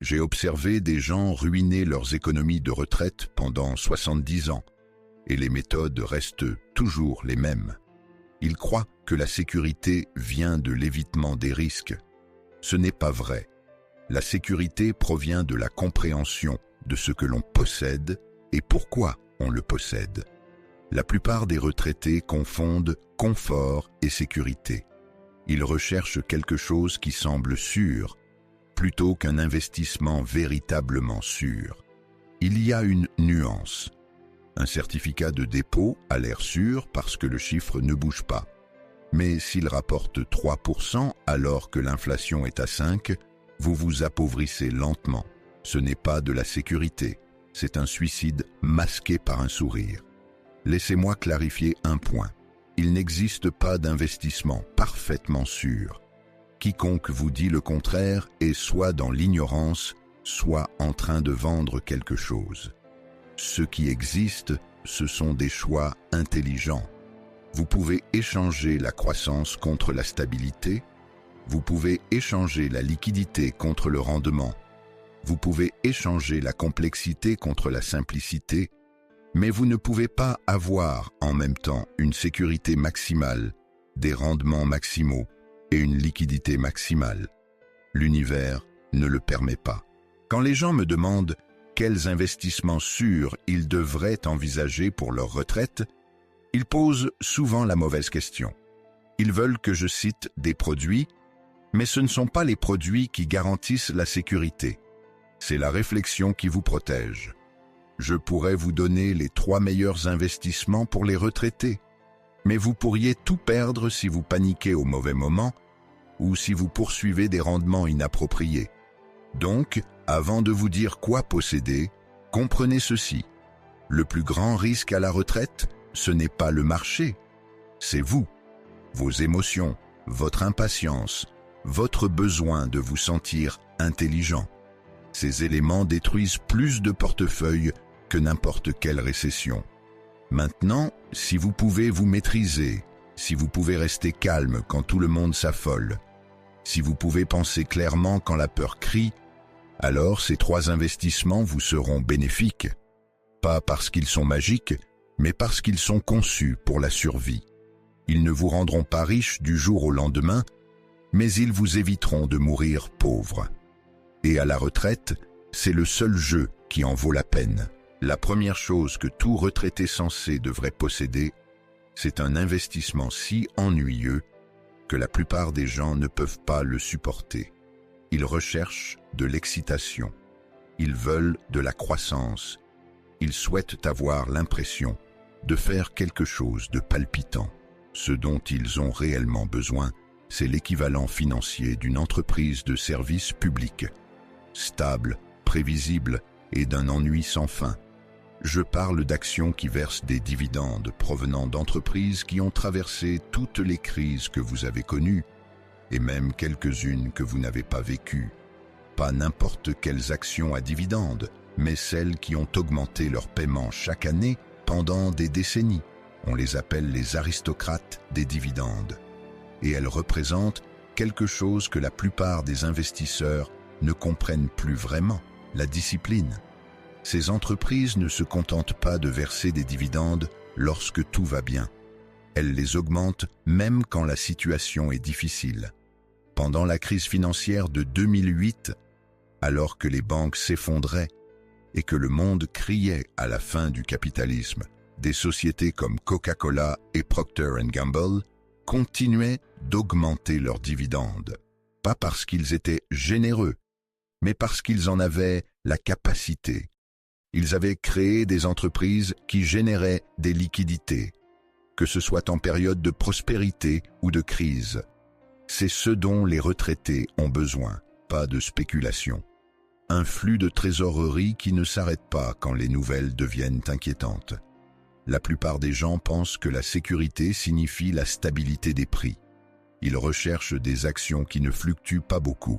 J'ai observé des gens ruiner leurs économies de retraite pendant 70 ans, et les méthodes restent toujours les mêmes. Ils croient que la sécurité vient de l'évitement des risques. Ce n'est pas vrai. La sécurité provient de la compréhension de ce que l'on possède et pourquoi on le possède. La plupart des retraités confondent confort et sécurité. Ils recherchent quelque chose qui semble sûr, plutôt qu'un investissement véritablement sûr. Il y a une nuance. Un certificat de dépôt a l'air sûr parce que le chiffre ne bouge pas. Mais s'il rapporte 3% alors que l'inflation est à 5%, vous vous appauvrissez lentement. Ce n'est pas de la sécurité, c'est un suicide masqué par un sourire. Laissez-moi clarifier un point. Il n'existe pas d'investissement parfaitement sûr. Quiconque vous dit le contraire est soit dans l'ignorance, soit en train de vendre quelque chose. Ce qui existe, ce sont des choix intelligents. Vous pouvez échanger la croissance contre la stabilité. Vous pouvez échanger la liquidité contre le rendement. Vous pouvez échanger la complexité contre la simplicité, mais vous ne pouvez pas avoir en même temps une sécurité maximale, des rendements maximaux et une liquidité maximale. L'univers ne le permet pas. Quand les gens me demandent quels investissements sûrs ils devraient envisager pour leur retraite, ils posent souvent la mauvaise question. Ils veulent que je cite des produits, mais ce ne sont pas les produits qui garantissent la sécurité. C'est la réflexion qui vous protège. Je pourrais vous donner les 3 meilleurs investissements pour les retraités, mais vous pourriez tout perdre si vous paniquez au mauvais moment ou si vous poursuivez des rendements inappropriés. Donc, avant de vous dire quoi posséder, comprenez ceci. Le plus grand risque à la retraite, ce n'est pas le marché, c'est vous, vos émotions, votre impatience, votre besoin de vous sentir intelligent. Ces éléments détruisent plus de portefeuilles que n'importe quelle récession. Maintenant, si vous pouvez vous maîtriser, si vous pouvez rester calme quand tout le monde s'affole, si vous pouvez penser clairement quand la peur crie, alors ces 3 investissements vous seront bénéfiques. Pas parce qu'ils sont magiques, mais parce qu'ils sont conçus pour la survie. Ils ne vous rendront pas riche du jour au lendemain, mais ils vous éviteront de mourir pauvre. Et à la retraite, c'est le seul jeu qui en vaut la peine. La première chose que tout retraité sensé devrait posséder, c'est un investissement si ennuyeux que la plupart des gens ne peuvent pas le supporter. Ils recherchent de l'excitation. Ils veulent de la croissance. Ils souhaitent avoir l'impression de faire quelque chose de palpitant. Ce dont ils ont réellement besoin, c'est l'équivalent financier d'une entreprise de service public, stable, prévisible et d'un ennui sans fin. Je parle d'actions qui versent des dividendes provenant d'entreprises qui ont traversé toutes les crises que vous avez connues, et même quelques-unes que vous n'avez pas vécues. Pas n'importe quelles actions à dividendes, mais celles qui ont augmenté leur paiement chaque année pendant des décennies. On les appelle les aristocrates des dividendes. Et elles représentent quelque chose que la plupart des investisseurs ne comprennent plus vraiment, la discipline. Ces entreprises ne se contentent pas de verser des dividendes lorsque tout va bien. Elles les augmentent même quand la situation est difficile. Pendant la crise financière de 2008, alors que les banques s'effondraient et que le monde criait à la fin du capitalisme, des sociétés comme Coca-Cola et Procter & Gamble continuaient d'augmenter leurs dividendes. Pas parce qu'ils étaient généreux, mais parce qu'ils en avaient la capacité. Ils avaient créé des entreprises qui généraient des liquidités, que ce soit en période de prospérité ou de crise. C'est ce dont les retraités ont besoin, pas de spéculation. Un flux de trésorerie qui ne s'arrête pas quand les nouvelles deviennent inquiétantes. La plupart des gens pensent que la sécurité signifie la stabilité des prix. Ils recherchent des actions qui ne fluctuent pas beaucoup.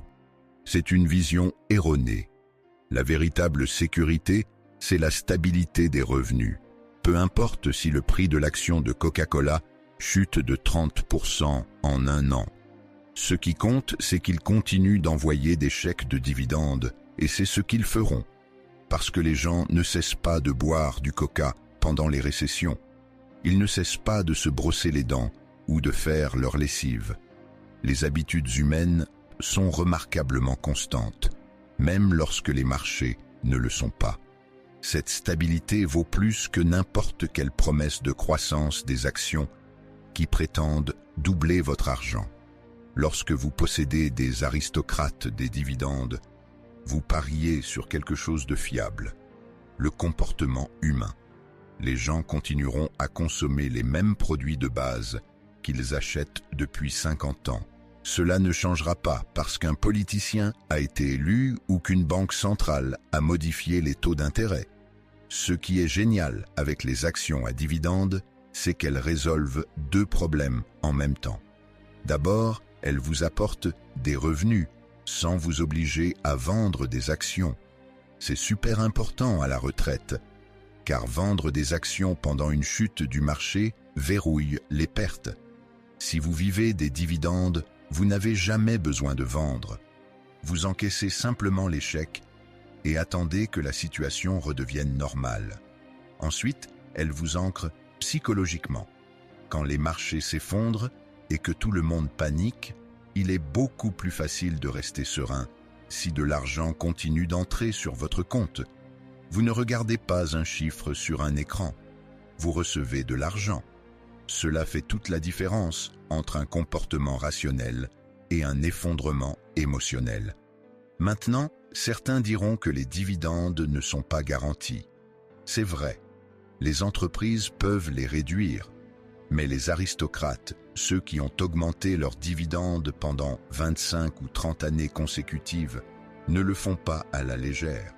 C'est une vision erronée. La véritable sécurité, c'est la stabilité des revenus. Peu importe si le prix de l'action de Coca-Cola chute de 30% en un an. Ce qui compte, c'est qu'ils continuent d'envoyer des chèques de dividendes Et c'est ce qu'ils feront, parce que les gens ne cessent pas de boire du coca pendant les récessions. Ils ne cessent pas de se brosser les dents ou de faire leur lessive. Les habitudes humaines sont remarquablement constantes, même lorsque les marchés ne le sont pas. Cette stabilité vaut plus que n'importe quelle promesse de croissance des actions qui prétendent doubler votre argent. Lorsque vous possédez des aristocrates des dividendes, vous pariez sur quelque chose de fiable, le comportement humain. Les gens continueront à consommer les mêmes produits de base qu'ils achètent depuis 50 ans. Cela ne changera pas parce qu'un politicien a été élu ou qu'une banque centrale a modifié les taux d'intérêt. Ce qui est génial avec les actions à dividendes, c'est qu'elles résolvent deux problèmes en même temps. D'abord, elles vous apportent des revenus sans vous obliger à vendre des actions. C'est super important à la retraite, car vendre des actions pendant une chute du marché verrouille les pertes. Si vous vivez des dividendes, vous n'avez jamais besoin de vendre. Vous encaissez simplement l'échec et attendez que la situation redevienne normale. Ensuite, elle vous ancre psychologiquement. Quand les marchés s'effondrent et que tout le monde panique, il est beaucoup plus facile de rester serein si de l'argent continue d'entrer sur votre compte. Vous ne regardez pas un chiffre sur un écran, vous recevez de l'argent. Cela fait toute la différence entre un comportement rationnel et un effondrement émotionnel. Maintenant, certains diront que les dividendes ne sont pas garantis. C'est vrai, les entreprises peuvent les réduire, mais les aristocrates, ceux qui ont augmenté leurs dividendes pendant 25 ou 30 années consécutives, ne le font pas à la légère.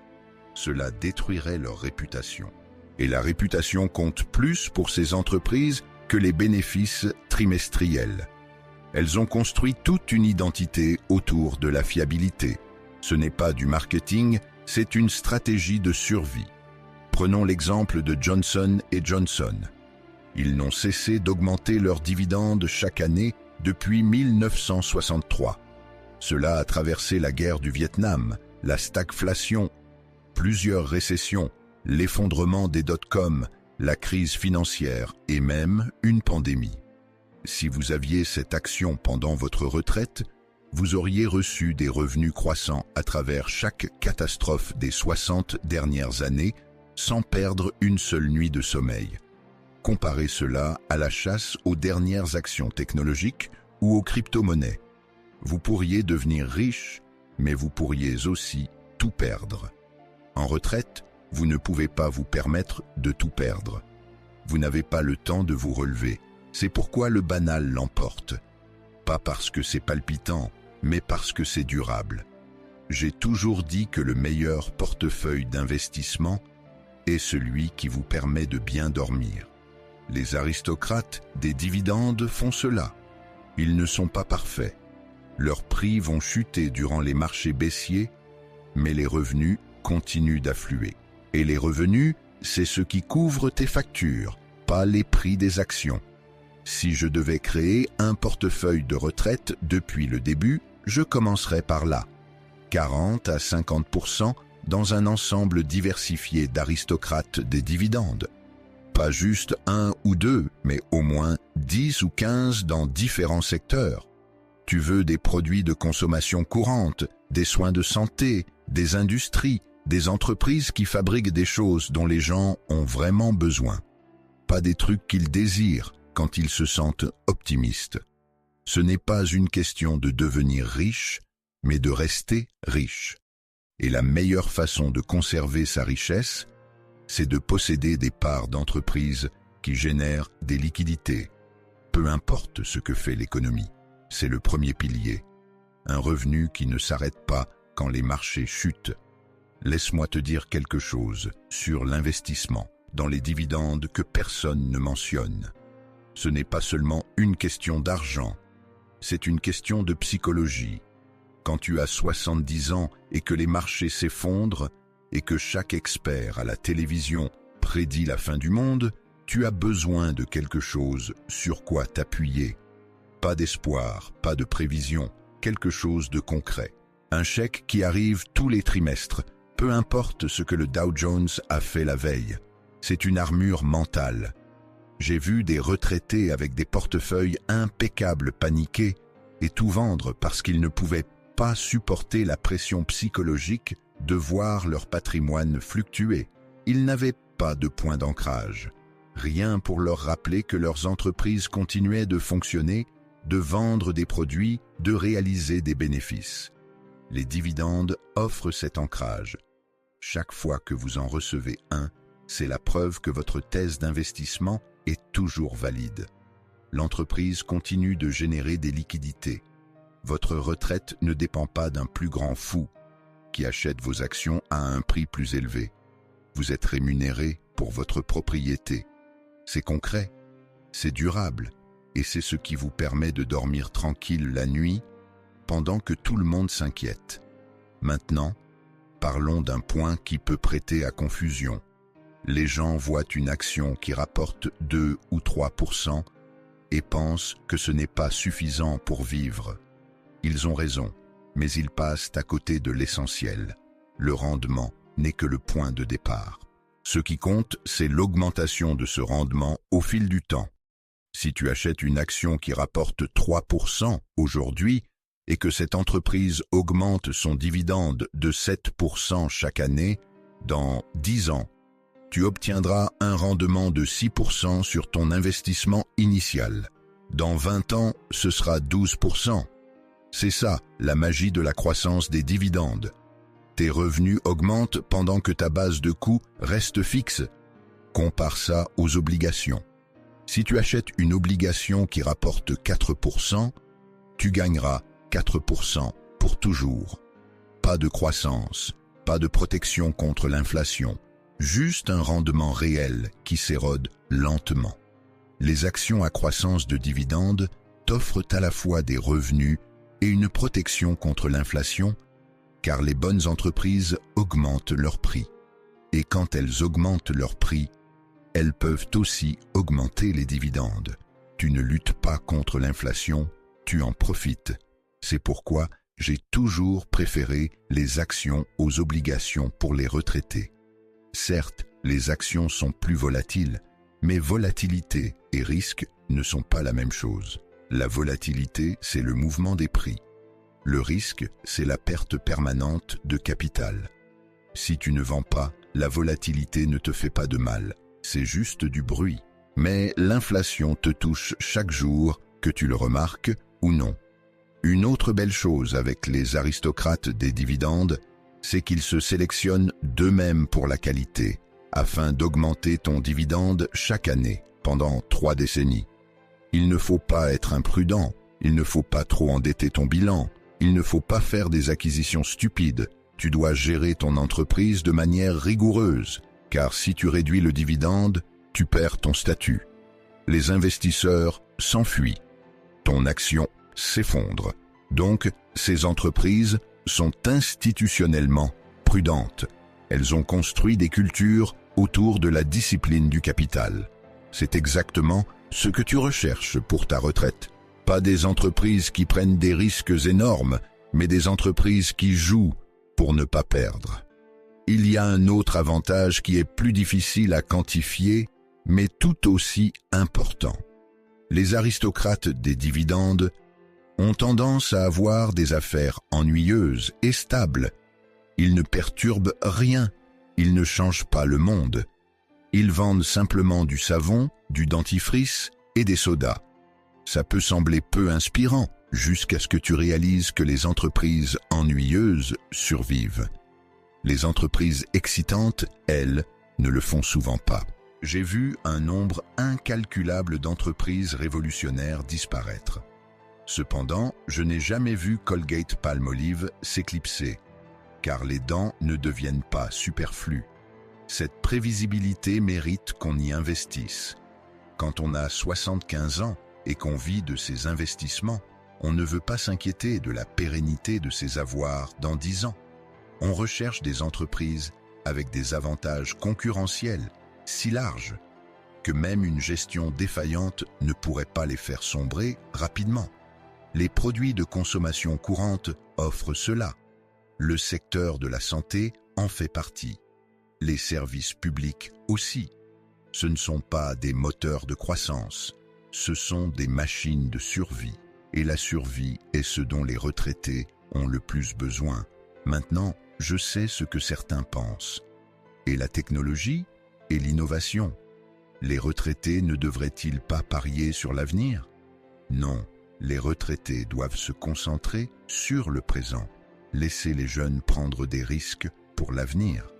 Cela détruirait leur réputation. Et la réputation compte plus pour ces entreprises que les bénéfices trimestriels. Elles ont construit toute une identité autour de la fiabilité. Ce n'est pas du marketing, c'est une stratégie de survie. Prenons l'exemple de Johnson & Johnson. Ils n'ont cessé d'augmenter leurs dividendes chaque année depuis 1963. Cela a traversé la guerre du Vietnam, la stagflation, plusieurs récessions, l'effondrement des dot-com, la crise financière et même une pandémie. Si vous aviez cette action pendant votre retraite, vous auriez reçu des revenus croissants à travers chaque catastrophe des 60 dernières années sans perdre une seule nuit de sommeil. Comparez cela à la chasse aux dernières actions technologiques ou aux crypto-monnaies. Vous pourriez devenir riche, mais vous pourriez aussi tout perdre. En retraite, vous ne pouvez pas vous permettre de tout perdre. Vous n'avez pas le temps de vous relever. C'est pourquoi le banal l'emporte. Pas parce que c'est palpitant, mais parce que c'est durable. J'ai toujours dit que le meilleur portefeuille d'investissement est celui qui vous permet de bien dormir. Les aristocrates des dividendes font cela. Ils ne sont pas parfaits. Leurs prix vont chuter durant les marchés baissiers, mais les revenus continuent d'affluer. Et les revenus, c'est ce qui couvre tes factures, pas les prix des actions. Si je devais créer un portefeuille de retraite depuis le début, je commencerais par là. 40 à 50% dans un ensemble diversifié d'aristocrates des dividendes. Pas juste un ou deux, mais au moins 10 ou 15 dans différents secteurs. Tu veux des produits de consommation courante, des soins de santé, des industries, des entreprises qui fabriquent des choses dont les gens ont vraiment besoin. Pas des trucs qu'ils désirent quand ils se sentent optimistes. Ce n'est pas une question de devenir riche, mais de rester riche. Et la meilleure façon de conserver sa richesse, c'est de posséder des parts d'entreprises qui génèrent des liquidités. Peu importe ce que fait l'économie, c'est le premier pilier. Un revenu qui ne s'arrête pas quand les marchés chutent. Laisse-moi te dire quelque chose sur l'investissement dans les dividendes que personne ne mentionne. Ce n'est pas seulement une question d'argent, c'est une question de psychologie. Quand tu as 70 ans et que les marchés s'effondrent et que chaque expert à la télévision prédit la fin du monde, tu as besoin de quelque chose sur quoi t'appuyer. Pas d'espoir, pas de prévision, quelque chose de concret. Un chèque qui arrive tous les trimestres, peu importe ce que le Dow Jones a fait la veille. C'est une armure mentale. J'ai vu des retraités avec des portefeuilles impeccables paniquer et tout vendre parce qu'ils ne pouvaient pas supporter la pression psychologique de voir leur patrimoine fluctuer. Ils n'avaient pas de point d'ancrage. Rien pour leur rappeler que leurs entreprises continuaient de fonctionner, de vendre des produits, de réaliser des bénéfices. Les dividendes offrent cet ancrage. Chaque fois que vous en recevez un, c'est la preuve que votre thèse d'investissement est toujours valide. L'entreprise continue de générer des liquidités. Votre retraite ne dépend pas d'un plus grand fou qui achète vos actions à un prix plus élevé. Vous êtes rémunéré pour votre propriété. C'est concret, c'est durable, et c'est ce qui vous permet de dormir tranquille la nuit pendant que tout le monde s'inquiète. Maintenant, parlons d'un point qui peut prêter à confusion. Les gens voient une action qui rapporte 2 ou 3% et pensent que ce n'est pas suffisant pour vivre. Ils ont raison, mais ils passent à côté de l'essentiel. Le rendement n'est que le point de départ. Ce qui compte, c'est l'augmentation de ce rendement au fil du temps. Si tu achètes une action qui rapporte 3% aujourd'hui et que cette entreprise augmente son dividende de 7% chaque année, dans 10 ans, tu obtiendras un rendement de 6% sur ton investissement initial. Dans 20 ans, ce sera 12%. C'est ça, la magie de la croissance des dividendes. Tes revenus augmentent pendant que ta base de coûts reste fixe. Compare ça aux obligations. Si tu achètes une obligation qui rapporte 4%, tu gagneras 4% pour toujours. Pas de croissance, pas de protection contre l'inflation, juste un rendement réel qui s'érode lentement. Les actions à croissance de dividendes t'offrent à la fois des revenus et une protection contre l'inflation, car les bonnes entreprises augmentent leur prix. Et quand elles augmentent leur prix, elles peuvent aussi augmenter les dividendes. Tu ne luttes pas contre l'inflation, tu en profites. C'est pourquoi j'ai toujours préféré les actions aux obligations pour les retraités. Certes, les actions sont plus volatiles, mais volatilité et risque ne sont pas la même chose. La volatilité, c'est le mouvement des prix. Le risque, c'est la perte permanente de capital. Si tu ne vends pas, la volatilité ne te fait pas de mal, c'est juste du bruit. Mais l'inflation te touche chaque jour, que tu le remarques ou non. Une autre belle chose avec les aristocrates des dividendes, c'est qu'ils se sélectionnent d'eux-mêmes pour la qualité, afin d'augmenter ton dividende chaque année, pendant 3 décennies. Il ne faut pas être imprudent, il ne faut pas trop endetter ton bilan, il ne faut pas faire des acquisitions stupides. Tu dois gérer ton entreprise de manière rigoureuse, car si tu réduis le dividende, tu perds ton statut. Les investisseurs s'enfuient. Ton action s'effondre. Donc, ces entreprises sont institutionnellement prudentes. Elles ont construit des cultures autour de la discipline du capital. C'est exactement ce que tu recherches pour ta retraite. Pas des entreprises qui prennent des risques énormes, mais des entreprises qui jouent pour ne pas perdre. Il y a un autre avantage qui est plus difficile à quantifier, mais tout aussi important. Les aristocrates des dividendes ont tendance à avoir des affaires ennuyeuses et stables. Ils ne perturbent rien, ils ne changent pas le monde. Ils vendent simplement du savon, du dentifrice et des sodas. Ça peut sembler peu inspirant, jusqu'à ce que tu réalises que les entreprises ennuyeuses survivent. Les entreprises excitantes, elles, ne le font souvent pas. J'ai vu un nombre incalculable d'entreprises révolutionnaires disparaître. Cependant, je n'ai jamais vu Colgate-Palmolive s'éclipser, car les dents ne deviennent pas superflues. Cette prévisibilité mérite qu'on y investisse. Quand on a 75 ans et qu'on vit de ses investissements, on ne veut pas s'inquiéter de la pérennité de ses avoirs dans 10 ans. On recherche des entreprises avec des avantages concurrentiels si larges que même une gestion défaillante ne pourrait pas les faire sombrer rapidement. Les produits de consommation courante offrent cela. Le secteur de la santé en fait partie. Les services publics aussi. Ce ne sont pas des moteurs de croissance, ce sont des machines de survie. Et la survie est ce dont les retraités ont le plus besoin. Maintenant, je sais ce que certains pensent. Et la technologie et l'innovation. Les retraités ne devraient-ils pas parier sur l'avenir? Non, les retraités doivent se concentrer sur le présent. Laissez les jeunes prendre des risques pour l'avenir.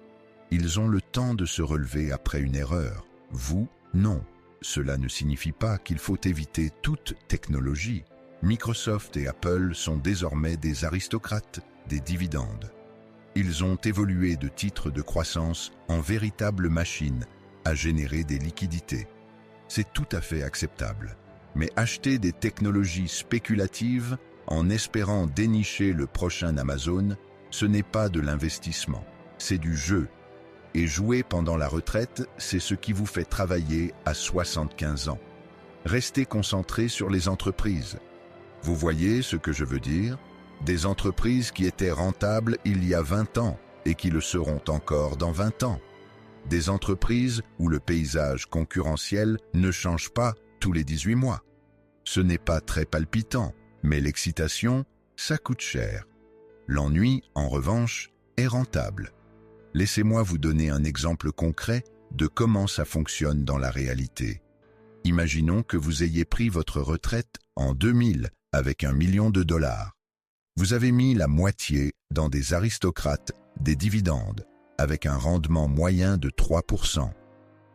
Ils ont le temps de se relever après une erreur. Vous, non. Cela ne signifie pas qu'il faut éviter toute technologie. Microsoft et Apple sont désormais des aristocrates des dividendes. Ils ont évolué de titres de croissance en véritables machines à générer des liquidités. C'est tout à fait acceptable. Mais acheter des technologies spéculatives en espérant dénicher le prochain Amazon, ce n'est pas de l'investissement, c'est du jeu. Et jouer pendant la retraite, c'est ce qui vous fait travailler à 75 ans. Restez concentré sur les entreprises. Vous voyez ce que je veux dire? Des entreprises qui étaient rentables il y a 20 ans et qui le seront encore dans 20 ans. Des entreprises où le paysage concurrentiel ne change pas tous les 18 mois. Ce n'est pas très palpitant, mais l'excitation, ça coûte cher. L'ennui, en revanche, est rentable. Laissez-moi vous donner un exemple concret de comment ça fonctionne dans la réalité. Imaginons que vous ayez pris votre retraite en 2000 avec $1 million. Vous avez mis la moitié dans des aristocrates, des dividendes, avec un rendement moyen de 3%.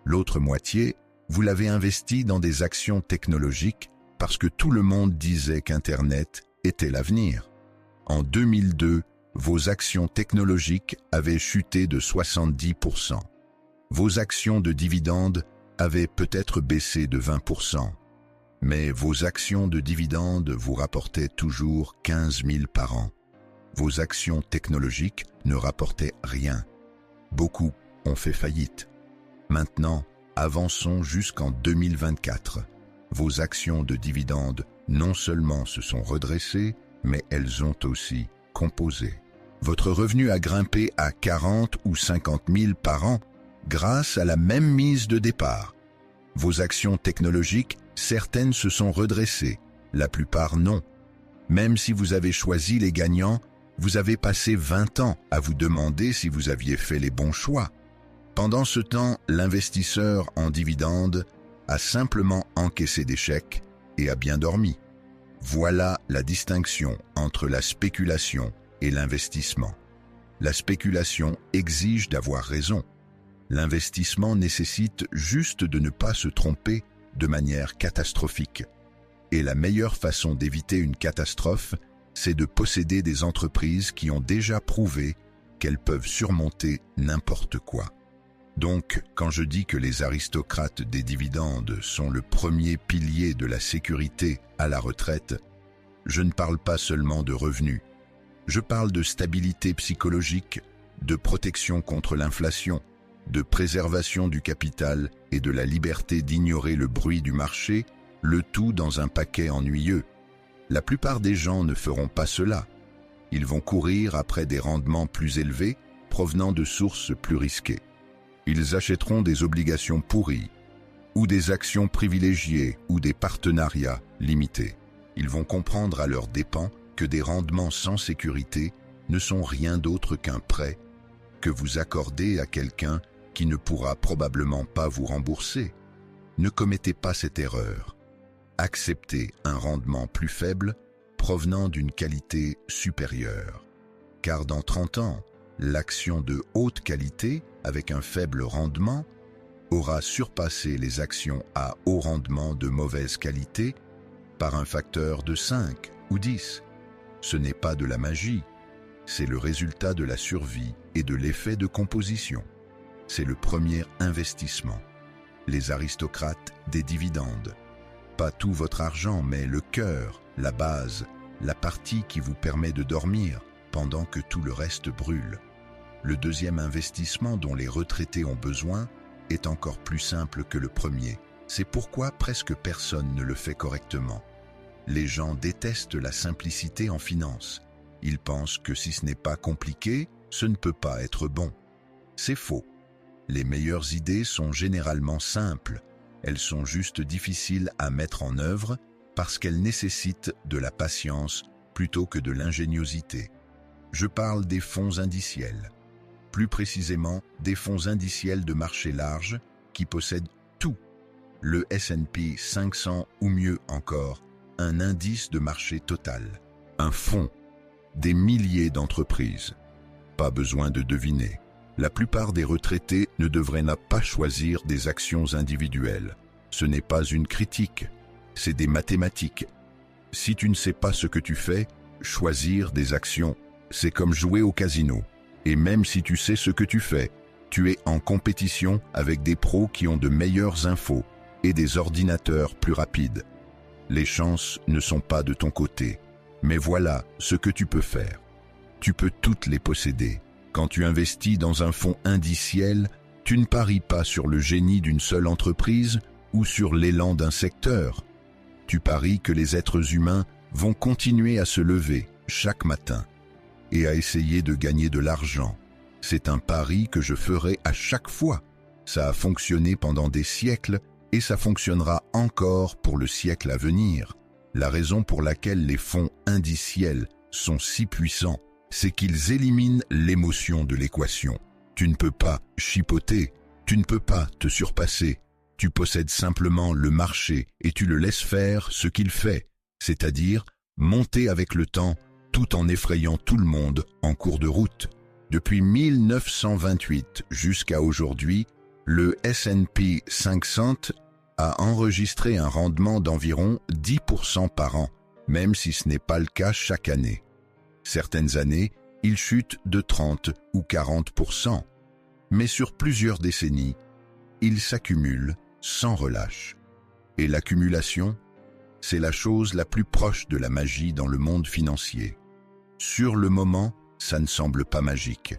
L'autre moitié, vous l'avez investi dans des actions technologiques parce que tout le monde disait qu'Internet était l'avenir. En 2002, vos actions technologiques avaient chuté de 70%. Vos actions de dividendes avaient peut-être baissé de 20%. Mais vos actions de dividendes vous rapportaient toujours 15 000 par an. Vos actions technologiques ne rapportaient rien. Beaucoup ont fait faillite. Maintenant, avançons jusqu'en 2024. Vos actions de dividendes non seulement se sont redressées, mais elles ont aussi composé. Votre revenu a grimpé à 40 ou 50 000 par an grâce à la même mise de départ. Vos actions technologiques, certaines se sont redressées, la plupart non. Même si vous avez choisi les gagnants, vous avez passé 20 ans à vous demander si vous aviez fait les bons choix. Pendant ce temps, l'investisseur en dividendes a simplement encaissé des chèques et a bien dormi. Voilà la distinction entre la spéculation et l'investissement. La spéculation exige d'avoir raison. L'investissement nécessite juste de ne pas se tromper de manière catastrophique. Et la meilleure façon d'éviter une catastrophe, c'est de posséder des entreprises qui ont déjà prouvé qu'elles peuvent surmonter n'importe quoi. Donc, quand je dis que les aristocrates des dividendes sont le premier pilier de la sécurité à la retraite, je ne parle pas seulement de revenus. Je parle de stabilité psychologique, de protection contre l'inflation, de préservation du capital et de la liberté d'ignorer le bruit du marché, le tout dans un paquet ennuyeux. La plupart des gens ne feront pas cela. Ils vont courir après des rendements plus élevés provenant de sources plus risquées. Ils achèteront des obligations pourries, ou des actions privilégiées, ou des partenariats limités. Ils vont comprendre à leurs dépens que des rendements sans sécurité ne sont rien d'autre qu'un prêt que vous accordez à quelqu'un qui ne pourra probablement pas vous rembourser. Ne commettez pas cette erreur. Acceptez un rendement plus faible provenant d'une qualité supérieure. Car dans 30 ans, l'action de haute qualité avec un faible rendement aura surpassé les actions à haut rendement de mauvaise qualité par un facteur de 5 ou 10. Ce n'est pas de la magie, c'est le résultat de la survie et de l'effet de composition. C'est le premier investissement. Les aristocrates des dividendes. Pas tout votre argent, mais le cœur, la base, la partie qui vous permet de dormir pendant que tout le reste brûle. Le deuxième investissement dont les retraités ont besoin est encore plus simple que le premier. C'est pourquoi presque personne ne le fait correctement. Les gens détestent la simplicité en finance. Ils pensent que si ce n'est pas compliqué, ce ne peut pas être bon. C'est faux. Les meilleures idées sont généralement simples. Elles sont juste difficiles à mettre en œuvre parce qu'elles nécessitent de la patience plutôt que de l'ingéniosité. Je parle des fonds indiciels. Plus précisément, des fonds indiciels de marché large qui possèdent tout. Le S&P 500 ou mieux encore, un indice de marché total. Un fonds. Des milliers d'entreprises. Pas besoin de deviner. La plupart des retraités ne devraient pas choisir des actions individuelles. Ce n'est pas une critique, c'est des mathématiques. Si tu ne sais pas ce que tu fais, choisir des actions, c'est comme jouer au casino. Et même si tu sais ce que tu fais, tu es en compétition avec des pros qui ont de meilleures infos et des ordinateurs plus rapides. Les chances ne sont pas de ton côté, mais voilà ce que tu peux faire. Tu peux toutes les posséder. Quand tu investis dans un fonds indiciel, tu ne paries pas sur le génie d'une seule entreprise ou sur l'élan d'un secteur. Tu paries que les êtres humains vont continuer à se lever chaque matin et à essayer de gagner de l'argent. C'est un pari que je ferai à chaque fois. Ça a fonctionné pendant des siècles et ça fonctionnera encore pour le siècle à venir. La raison pour laquelle les fonds indiciels sont si puissants, c'est qu'ils éliminent l'émotion de l'équation. Tu ne peux pas chipoter, tu ne peux pas te surpasser. Tu possèdes simplement le marché et tu le laisses faire ce qu'il fait, c'est-à-dire monter avec le temps tout en effrayant tout le monde en cours de route. Depuis 1928 jusqu'à aujourd'hui, le S&P 500 a enregistré un rendement d'environ 10% par an, même si ce n'est pas le cas chaque année. Certaines années, il chute de 30 ou 40%, mais sur plusieurs décennies, il s'accumule sans relâche. Et l'accumulation, c'est la chose la plus proche de la magie dans le monde financier. Sur le moment, ça ne semble pas magique.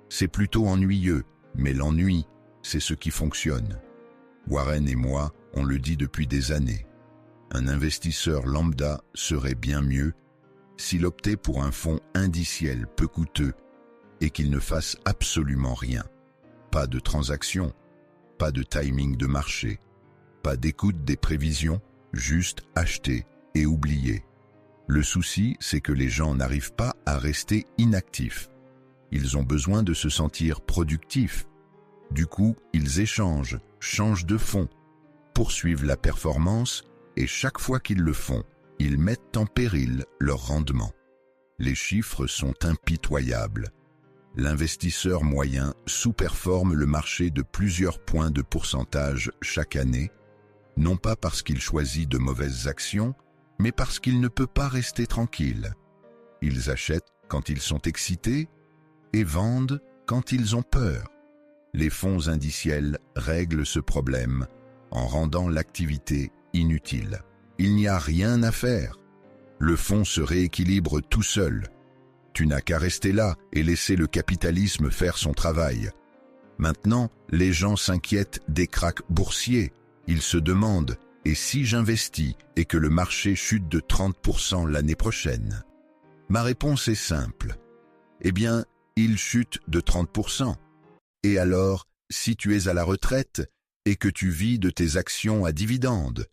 C'est plutôt ennuyeux, mais l'ennui, c'est ce qui fonctionne. Warren et moi, on le dit depuis des années. Un investisseur lambda serait bien mieux s'il optait pour un fonds indiciel peu coûteux et qu'il ne fasse absolument rien. Pas de transaction, pas de timing de marché, pas d'écoute des prévisions, juste acheter et oublier. Le souci, c'est que les gens n'arrivent pas à rester inactifs. Ils ont besoin de se sentir productifs. Du coup, ils échangent, changent de fonds, poursuivent la performance et chaque fois qu'ils le font, ils mettent en péril leur rendement. Les chiffres sont impitoyables. L'investisseur moyen sous-performe le marché de plusieurs points de pourcentage chaque année, non pas parce qu'il choisit de mauvaises actions, mais parce qu'il ne peut pas rester tranquille. Ils achètent quand ils sont excités et vendent quand ils ont peur. Les fonds indiciels règlent ce problème en rendant l'activité inutile. Il n'y a rien à faire. Le fonds se rééquilibre tout seul. Tu n'as qu'à rester là et laisser le capitalisme faire son travail. Maintenant, les gens s'inquiètent des krachs boursiers. Ils se demandent « Et si j'investis et que le marché chute de 30% l'année prochaine ?» Ma réponse est simple. Eh bien, il chute de 30%. Et alors, si tu es à la retraite et que tu vis de tes actions à dividendes,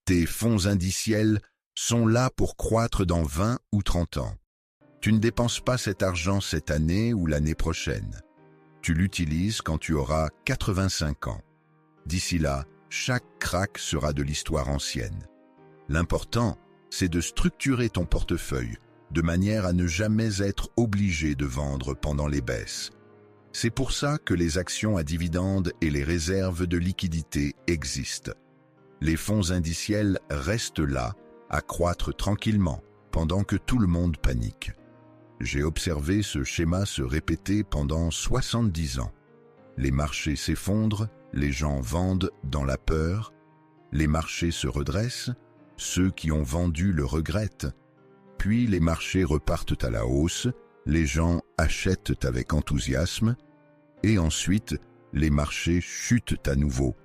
tes fonds indiciels sont là pour croître dans 20 ou 30 ans. Tu ne dépenses pas cet argent cette année ou l'année prochaine. Tu l'utilises quand tu auras 85 ans. D'ici là, chaque krach sera de l'histoire ancienne. L'important, c'est de structurer ton portefeuille de manière à ne jamais être obligé de vendre pendant les baisses. C'est pour ça que les actions à dividendes et les réserves de liquidité existent. Les fonds indiciels restent là, à croître tranquillement, pendant que tout le monde panique. J'ai observé ce schéma se répéter pendant 70 ans. Les marchés s'effondrent, les gens vendent dans la peur, les marchés se redressent, ceux qui ont vendu le regrettent, puis les marchés repartent à la hausse, les gens achètent avec enthousiasme, et ensuite les marchés chutent à nouveau.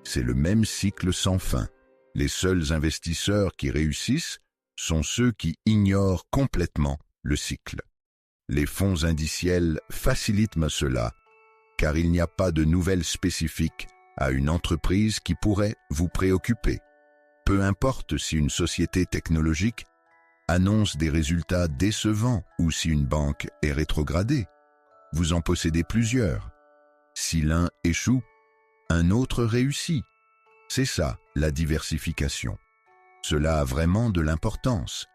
C'est le même cycle sans fin. Les seuls investisseurs qui réussissent sont ceux qui ignorent complètement le cycle. Les fonds indiciels facilitent cela, car il n'y a pas de nouvelles spécifiques à une entreprise qui pourrait vous préoccuper. Peu importe si une société technologique annonce des résultats décevants ou si une banque est rétrogradée. Vous en possédez plusieurs. Si l'un échoue, un autre réussit. C'est ça, la diversification. Cela a vraiment de l'importance.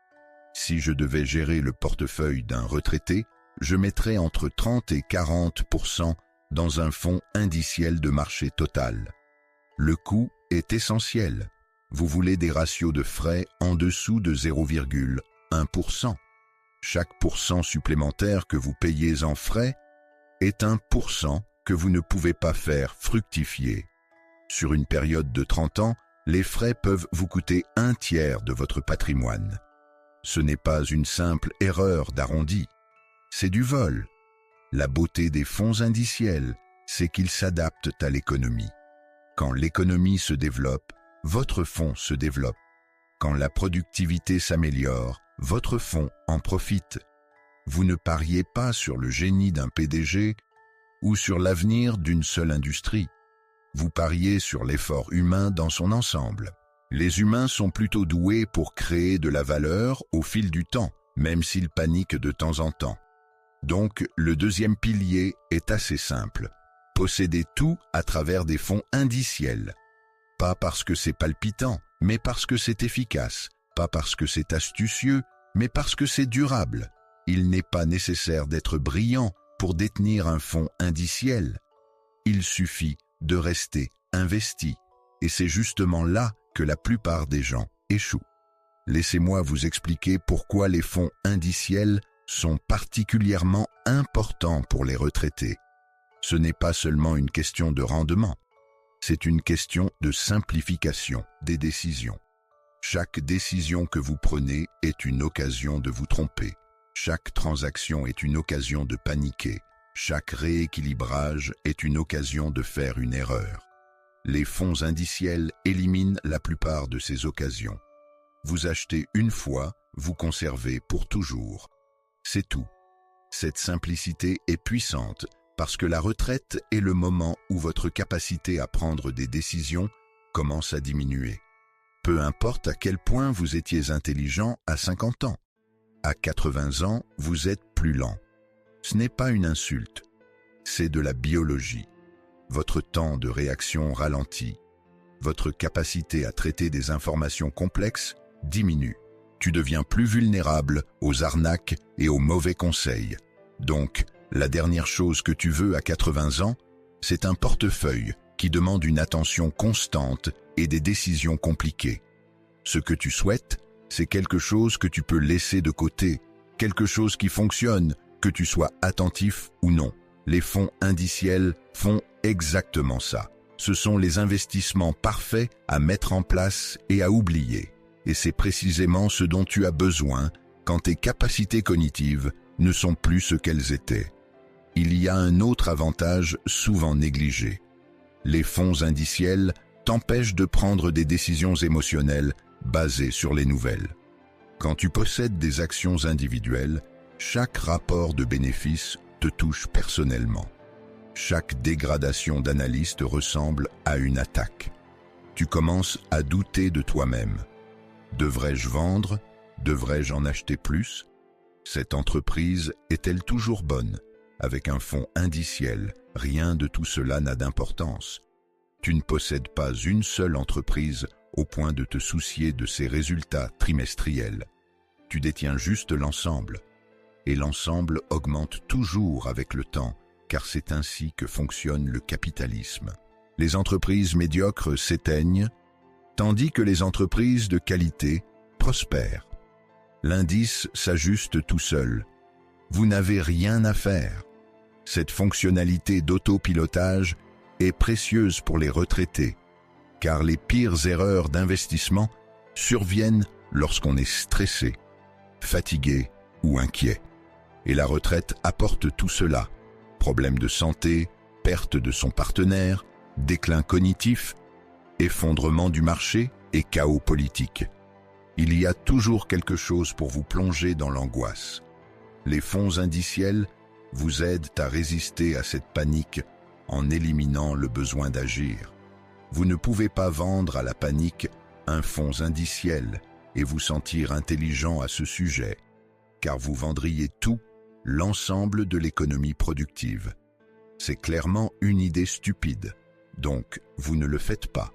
Si je devais gérer le portefeuille d'un retraité, je mettrais entre 30 et 40% dans un fonds indiciel de marché total. Le coût est essentiel. Vous voulez des ratios de frais en dessous de 0,1%. Chaque pourcent supplémentaire que vous payez en frais est un pourcent que vous ne pouvez pas faire fructifier. Sur une période de 30 ans, les frais peuvent vous coûter 1/3 de votre patrimoine. Ce n'est pas une simple erreur d'arrondi, c'est du vol. La beauté des fonds indiciels, c'est qu'ils s'adaptent à l'économie. Quand l'économie se développe, votre fonds se développe. Quand la productivité s'améliore, votre fonds en profite. Vous ne pariez pas sur le génie d'un PDG ou sur l'avenir d'une seule industrie. Vous pariez sur l'effort humain dans son ensemble. Les humains sont plutôt doués pour créer de la valeur au fil du temps, même s'ils paniquent de temps en temps. Donc, le deuxième pilier est assez simple. Possédez tout à travers des fonds indiciels. Pas parce que c'est palpitant, mais parce que c'est efficace. Pas parce que c'est astucieux, mais parce que c'est durable. Il n'est pas nécessaire d'être brillant pour détenir un fonds indiciel. Il suffit de rester investi. Et c'est justement là que la plupart des gens échouent. Laissez-moi vous expliquer pourquoi les fonds indiciels sont particulièrement importants pour les retraités. Ce n'est pas seulement une question de rendement, c'est une question de simplification des décisions. Chaque décision que vous prenez est une occasion de vous tromper. Chaque transaction est une occasion de paniquer. Chaque rééquilibrage est une occasion de faire une erreur. Les fonds indiciels éliminent la plupart de ces occasions. Vous achetez une fois, vous conservez pour toujours. C'est tout. Cette simplicité est puissante parce que la retraite est le moment où votre capacité à prendre des décisions commence à diminuer. Peu importe à quel point vous étiez intelligent à 50 ans. À 80 ans, vous êtes plus lent. Ce n'est pas une insulte, c'est de la biologie. Votre temps de réaction ralentit. Votre capacité à traiter des informations complexes diminue. Tu deviens plus vulnérable aux arnaques et aux mauvais conseils. Donc, la dernière chose que tu veux à 80 ans, c'est un portefeuille qui demande une attention constante et des décisions compliquées. Ce que tu souhaites, c'est quelque chose que tu peux laisser de côté, quelque chose qui fonctionne, que tu sois attentif ou non. Les fonds indiciels font exactement ça. Ce sont les investissements parfaits à mettre en place et à oublier. Et c'est précisément ce dont tu as besoin quand tes capacités cognitives ne sont plus ce qu'elles étaient. Il y a un autre avantage souvent négligé. Les fonds indiciels t'empêchent de prendre des décisions émotionnelles basées sur les nouvelles. Quand tu possèdes des actions individuelles, chaque rapport de bénéfice te touche personnellement. Chaque dégradation d'analyse te ressemble à une attaque. Tu commences à douter de toi-même. Devrais-je vendre? Devrais-je en acheter plus? Cette entreprise est-elle toujours bonne? Avec un fonds indiciel, rien de tout cela n'a d'importance. Tu ne possèdes pas une seule entreprise au point de te soucier de ses résultats trimestriels. Tu détiens juste l'ensemble. Et l'ensemble augmente toujours avec le temps, car c'est ainsi que fonctionne le capitalisme. Les entreprises médiocres s'éteignent, tandis que les entreprises de qualité prospèrent. L'indice s'ajuste tout seul. Vous n'avez rien à faire. Cette fonctionnalité d'autopilotage est précieuse pour les retraités, car les pires erreurs d'investissement surviennent lorsqu'on est stressé, fatigué ou inquiet. Et la retraite apporte tout cela. Problèmes de santé, perte de son partenaire, déclin cognitif, effondrement du marché et chaos politique. Il y a toujours quelque chose pour vous plonger dans l'angoisse. Les fonds indiciels vous aident à résister à cette panique en éliminant le besoin d'agir. Vous ne pouvez pas vendre à la panique un fonds indiciel et vous sentir intelligent à ce sujet, car vous vendriez tout, l'ensemble de l'économie productive. C'est clairement une idée stupide, donc vous ne le faites pas.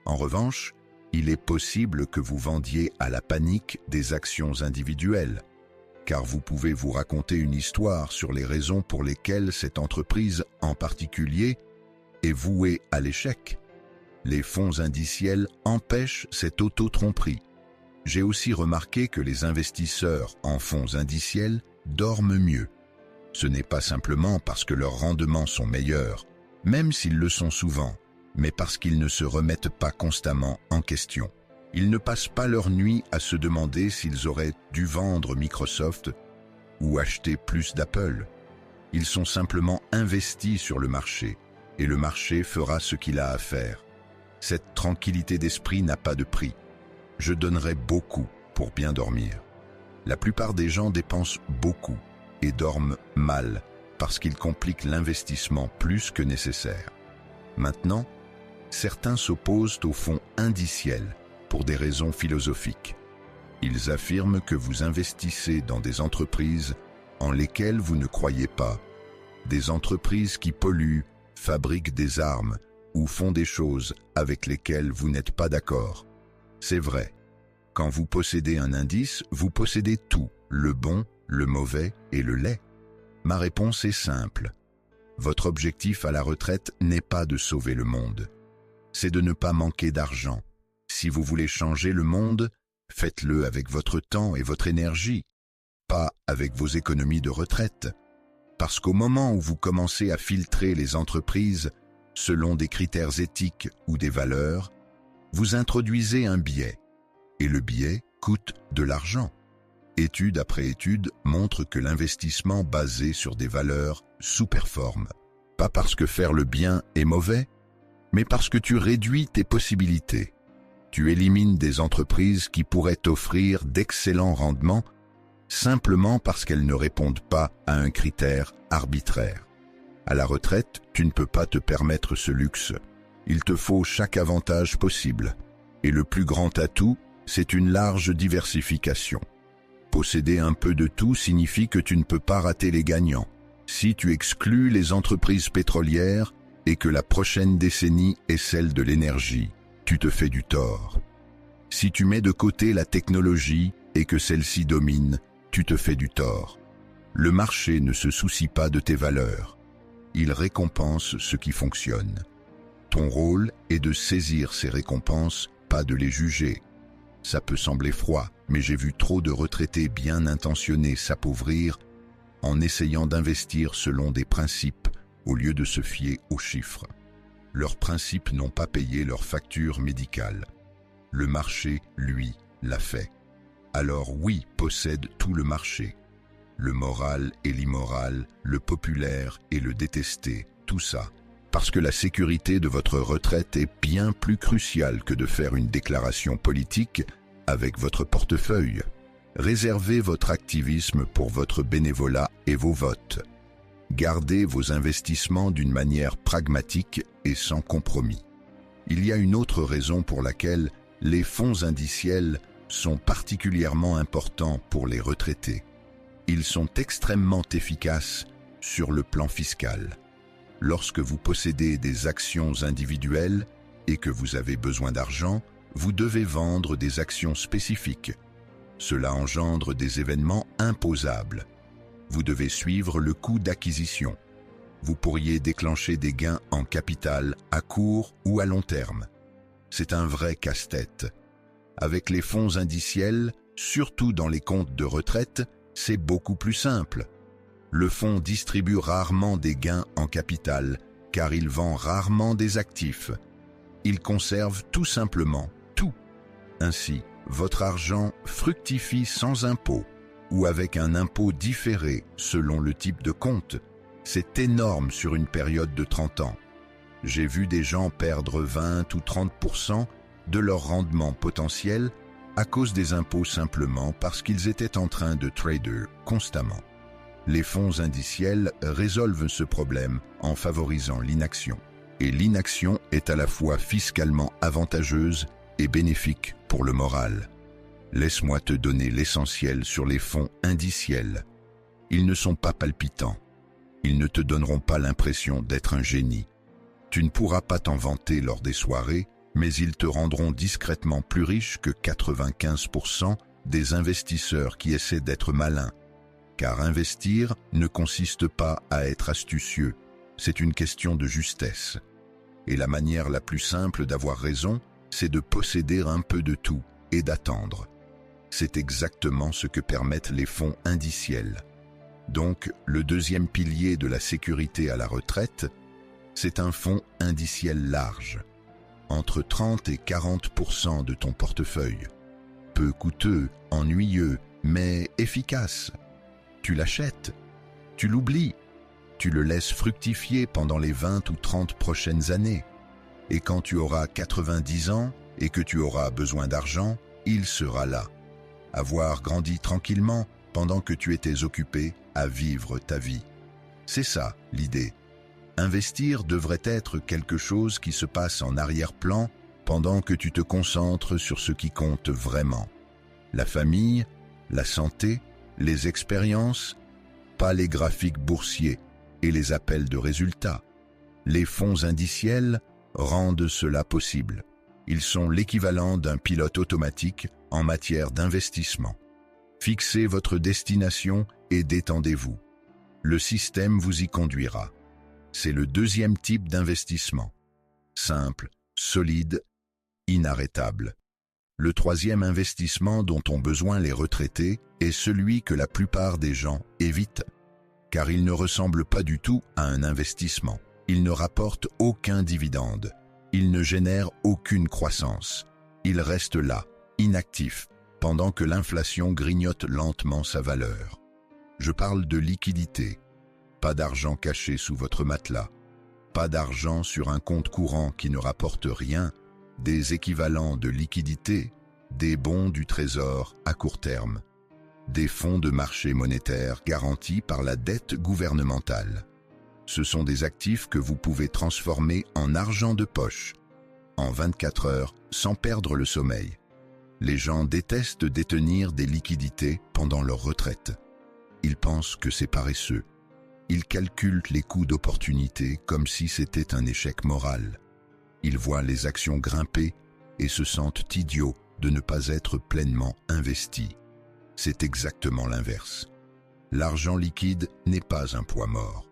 En revanche, il est possible que vous vendiez à la panique des actions individuelles, car vous pouvez vous raconter une histoire sur les raisons pour lesquelles cette entreprise en particulier est vouée à l'échec. Les fonds indiciels empêchent cette auto-tromperie. J'ai aussi remarqué que les investisseurs en fonds indiciels dorment mieux. Ce n'est pas simplement parce que leurs rendements sont meilleurs, même s'ils le sont souvent, mais parce qu'ils ne se remettent pas constamment en question. Ils ne passent pas leur nuit à se demander s'ils auraient dû vendre Microsoft ou acheter plus d'Apple. Ils sont simplement investis sur le marché, et le marché fera ce qu'il a à faire. Cette tranquillité d'esprit n'a pas de prix. Je donnerais beaucoup pour bien dormir. La plupart des gens dépensent beaucoup et dorment mal parce qu'ils compliquent l'investissement plus que nécessaire. Maintenant, certains s'opposent aux fonds indiciels pour des raisons philosophiques. Ils affirment que vous investissez dans des entreprises en lesquelles vous ne croyez pas, des entreprises qui polluent, fabriquent des armes ou font des choses avec lesquelles vous n'êtes pas d'accord. C'est vrai. Quand vous possédez un indice, vous possédez tout, le bon, le mauvais et le laid. Ma réponse est simple. Votre objectif à la retraite n'est pas de sauver le monde. C'est de ne pas manquer d'argent. Si vous voulez changer le monde, faites-le avec votre temps et votre énergie, pas avec vos économies de retraite. Parce qu'au moment où vous commencez à filtrer les entreprises selon des critères éthiques ou des valeurs, vous introduisez un biais. Et le biais coûte de l'argent. Étude après étude montre que l'investissement basé sur des valeurs sous-performe. Pas parce que faire le bien est mauvais, mais parce que tu réduis tes possibilités. Tu élimines des entreprises qui pourraient t'offrir d'excellents rendements simplement parce qu'elles ne répondent pas à un critère arbitraire. À la retraite, tu ne peux pas te permettre ce luxe. Il te faut chaque avantage possible. Et le plus grand atout, c'est une large diversification. Posséder un peu de tout signifie que tu ne peux pas rater les gagnants. Si tu exclus les entreprises pétrolières et que la prochaine décennie est celle de l'énergie, tu te fais du tort. Si tu mets de côté la technologie et que celle-ci domine, tu te fais du tort. Le marché ne se soucie pas de tes valeurs. Il récompense ce qui fonctionne. Ton rôle est de saisir ces récompenses, pas de les juger. Ça peut sembler froid, mais j'ai vu trop de retraités bien intentionnés s'appauvrir en essayant d'investir selon des principes au lieu de se fier aux chiffres. Leurs principes n'ont pas payé leur facture médicale. Le marché, lui, l'a fait. Alors oui, possède tout le marché. Le moral et l'immoral, le populaire et le détesté, tout ça. Parce que la sécurité de votre retraite est bien plus cruciale que de faire une déclaration politique avec votre portefeuille. Réservez votre activisme pour votre bénévolat et vos votes. Gardez vos investissements d'une manière pragmatique et sans compromis. Il y a une autre raison pour laquelle les fonds indiciels sont particulièrement importants pour les retraités. Ils sont extrêmement efficaces sur le plan fiscal. Lorsque vous possédez des actions individuelles et que vous avez besoin d'argent, vous devez vendre des actions spécifiques. Cela engendre des événements imposables. Vous devez suivre le coût d'acquisition. Vous pourriez déclencher des gains en capital à court ou à long terme. C'est un vrai casse-tête. Avec les fonds indiciels, surtout dans les comptes de retraite, c'est beaucoup plus simple. Le fonds distribue rarement des gains en capital, car il vend rarement des actifs. Il conserve tout simplement tout. Ainsi, votre argent fructifie sans impôt, ou avec un impôt différé selon le type de compte. C'est énorme sur une période de 30 ans. J'ai vu des gens perdre 20 ou 30% de leur rendement potentiel à cause des impôts simplement parce qu'ils étaient en train de trader constamment. Les fonds indiciels résolvent ce problème en favorisant l'inaction. Et l'inaction est à la fois fiscalement avantageuse et bénéfique pour le moral. Laisse-moi te donner l'essentiel sur les fonds indiciels. Ils ne sont pas palpitants. Ils ne te donneront pas l'impression d'être un génie. Tu ne pourras pas t'en vanter lors des soirées, mais ils te rendront discrètement plus riche que 95% des investisseurs qui essaient d'être malins. Car investir ne consiste pas à être astucieux, c'est une question de justesse. Et la manière la plus simple d'avoir raison, c'est de posséder un peu de tout et d'attendre. C'est exactement ce que permettent les fonds indiciels. Donc, le deuxième pilier de la sécurité à la retraite, c'est un fonds indiciel large, entre 30 et 40% de ton portefeuille. Peu coûteux, ennuyeux, mais efficace. Tu l'achètes, tu l'oublies, tu le laisses fructifier pendant les 20 ou 30 prochaines années. Et quand tu auras 90 ans et que tu auras besoin d'argent, il sera là. Avoir grandi tranquillement pendant que tu étais occupé à vivre ta vie. C'est ça l'idée. Investir devrait être quelque chose qui se passe en arrière-plan pendant que tu te concentres sur ce qui compte vraiment. La famille, la santé, les expériences, pas les graphiques boursiers et les appels de résultats. Les fonds indiciels rendent cela possible. Ils sont l'équivalent d'un pilote automatique en matière d'investissement. Fixez votre destination et détendez-vous. Le système vous y conduira. C'est le deuxième type d'investissement. Simple, solide, inarrêtable. Le troisième investissement dont ont besoin les retraités est celui que la plupart des gens évitent, car il ne ressemble pas du tout à un investissement. Il ne rapporte aucun dividende. Il ne génère aucune croissance. Il reste là, inactif, pendant que l'inflation grignote lentement sa valeur. Je parle de liquidité. Pas d'argent caché sous votre matelas. Pas d'argent sur un compte courant qui ne rapporte rien. Des équivalents de liquidité, des bons du trésor à court terme. Des fonds de marché monétaire garantis par la dette gouvernementale. Ce sont des actifs que vous pouvez transformer en argent de poche, en 24 heures, sans perdre le sommeil. Les gens détestent détenir des liquidités pendant leur retraite. Ils pensent que c'est paresseux. Ils calculent les coûts d'opportunité comme si c'était un échec moral. Ils voient les actions grimper et se sentent idiots de ne pas être pleinement investis. C'est exactement l'inverse. L'argent liquide n'est pas un poids mort.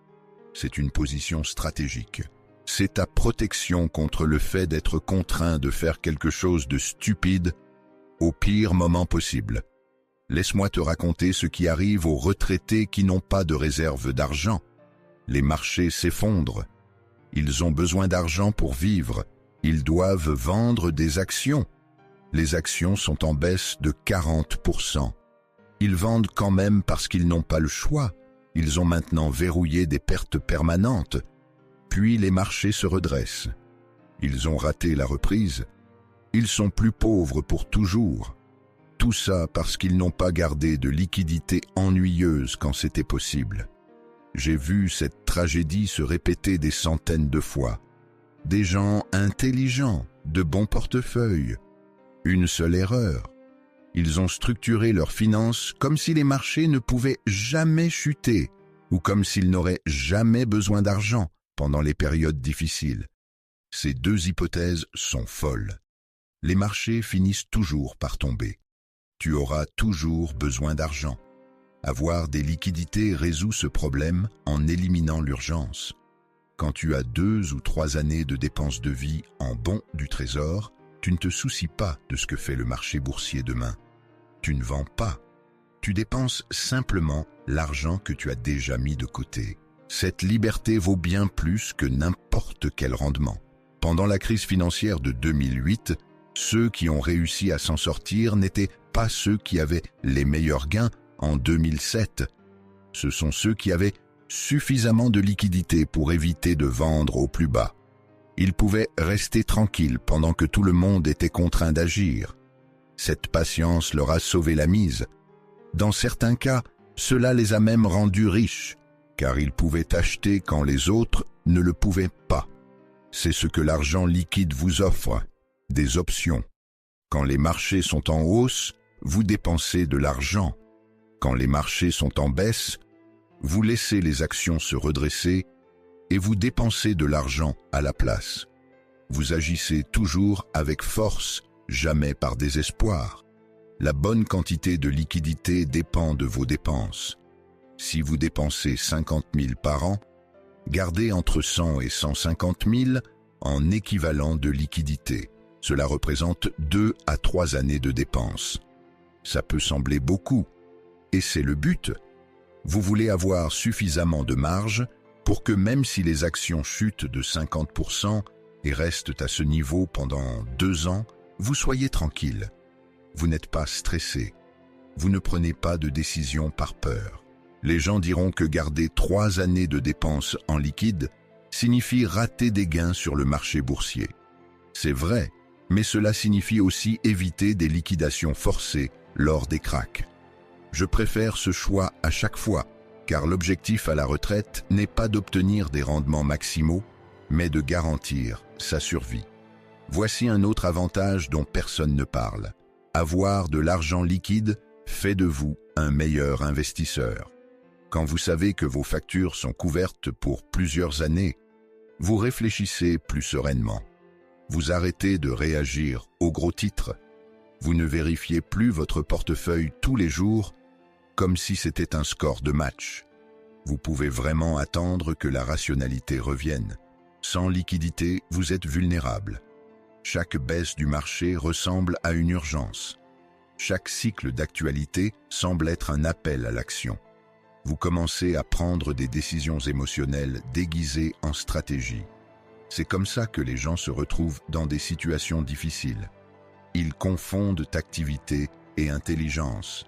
C'est une position stratégique. C'est ta protection contre le fait d'être contraint de faire quelque chose de stupide au pire moment possible. Laisse-moi te raconter ce qui arrive aux retraités qui n'ont pas de réserve d'argent. Les marchés s'effondrent. Ils ont besoin d'argent pour vivre. Ils doivent vendre des actions. Les actions sont en baisse de 40%. Ils vendent quand même parce qu'ils n'ont pas le choix. Ils ont maintenant verrouillé des pertes permanentes. Puis les marchés se redressent. Ils ont raté la reprise. Ils sont plus pauvres pour toujours. Tout ça parce qu'ils n'ont pas gardé de liquidité ennuyeuse quand c'était possible. J'ai vu cette tragédie se répéter des centaines de fois. Des gens intelligents, de bons portefeuilles. Une seule erreur. Ils ont structuré leurs finances comme si les marchés ne pouvaient jamais chuter ou comme s'ils n'auraient jamais besoin d'argent pendant les périodes difficiles. Ces deux hypothèses sont folles. Les marchés finissent toujours par tomber. Tu auras toujours besoin d'argent. Avoir des liquidités résout ce problème en éliminant l'urgence. Quand tu as 2 ou 3 années de dépenses de vie en bons du trésor, tu ne te soucies pas de ce que fait le marché boursier demain. Tu ne vends pas. Tu dépenses simplement l'argent que tu as déjà mis de côté. Cette liberté vaut bien plus que n'importe quel rendement. Pendant la crise financière de 2008, ceux qui ont réussi à s'en sortir n'étaient pas ceux qui avaient les meilleurs gains en 2007. Ce sont ceux qui avaient suffisamment de liquidités pour éviter de vendre au plus bas. Ils pouvaient rester tranquilles pendant que tout le monde était contraint d'agir. Cette patience leur a sauvé la mise. Dans certains cas, Cela les a même rendus riches, car ils pouvaient acheter quand les autres ne le pouvaient pas. C'est ce que l'argent liquide vous offre, des options. Quand les marchés sont en hausse, vous dépensez de l'argent. Quand les marchés sont en baisse, vous laissez les actions se redresser et vous dépensez de l'argent à la place. Vous agissez toujours avec force, jamais par désespoir. La bonne quantité de liquidité dépend de vos dépenses. Si vous dépensez 50 000 par an, gardez entre 100 et 150 000 en équivalent de liquidité. Cela représente 2 à 3 années de dépenses. Ça peut sembler beaucoup, et c'est le but. Vous voulez avoir suffisamment de marge pour que même si les actions chutent de 50% et restent à ce niveau pendant 2 ans, vous soyez tranquille. Vous n'êtes pas stressé. Vous ne prenez pas de décision par peur. Les gens diront que garder 3 années de dépenses en liquide signifie rater des gains sur le marché boursier. C'est vrai, mais cela signifie aussi éviter des liquidations forcées lors des cracks. Je préfère ce choix à chaque fois, car l'objectif à la retraite n'est pas d'obtenir des rendements maximaux, mais de garantir sa survie. Voici un autre avantage dont personne ne parle. Avoir de l'argent liquide fait de vous un meilleur investisseur. Quand vous savez que vos factures sont couvertes pour plusieurs années, vous réfléchissez plus sereinement. Vous arrêtez de réagir aux gros titres. Vous ne vérifiez plus votre portefeuille tous les jours comme si c'était un score de match. Vous pouvez vraiment attendre que la rationalité revienne. Sans liquidité, vous êtes vulnérable. Chaque baisse du marché ressemble à une urgence. Chaque cycle d'actualité semble être un appel à l'action. Vous commencez à prendre des décisions émotionnelles déguisées en stratégie. C'est comme ça que les gens se retrouvent dans des situations difficiles. Ils confondent activité et intelligence.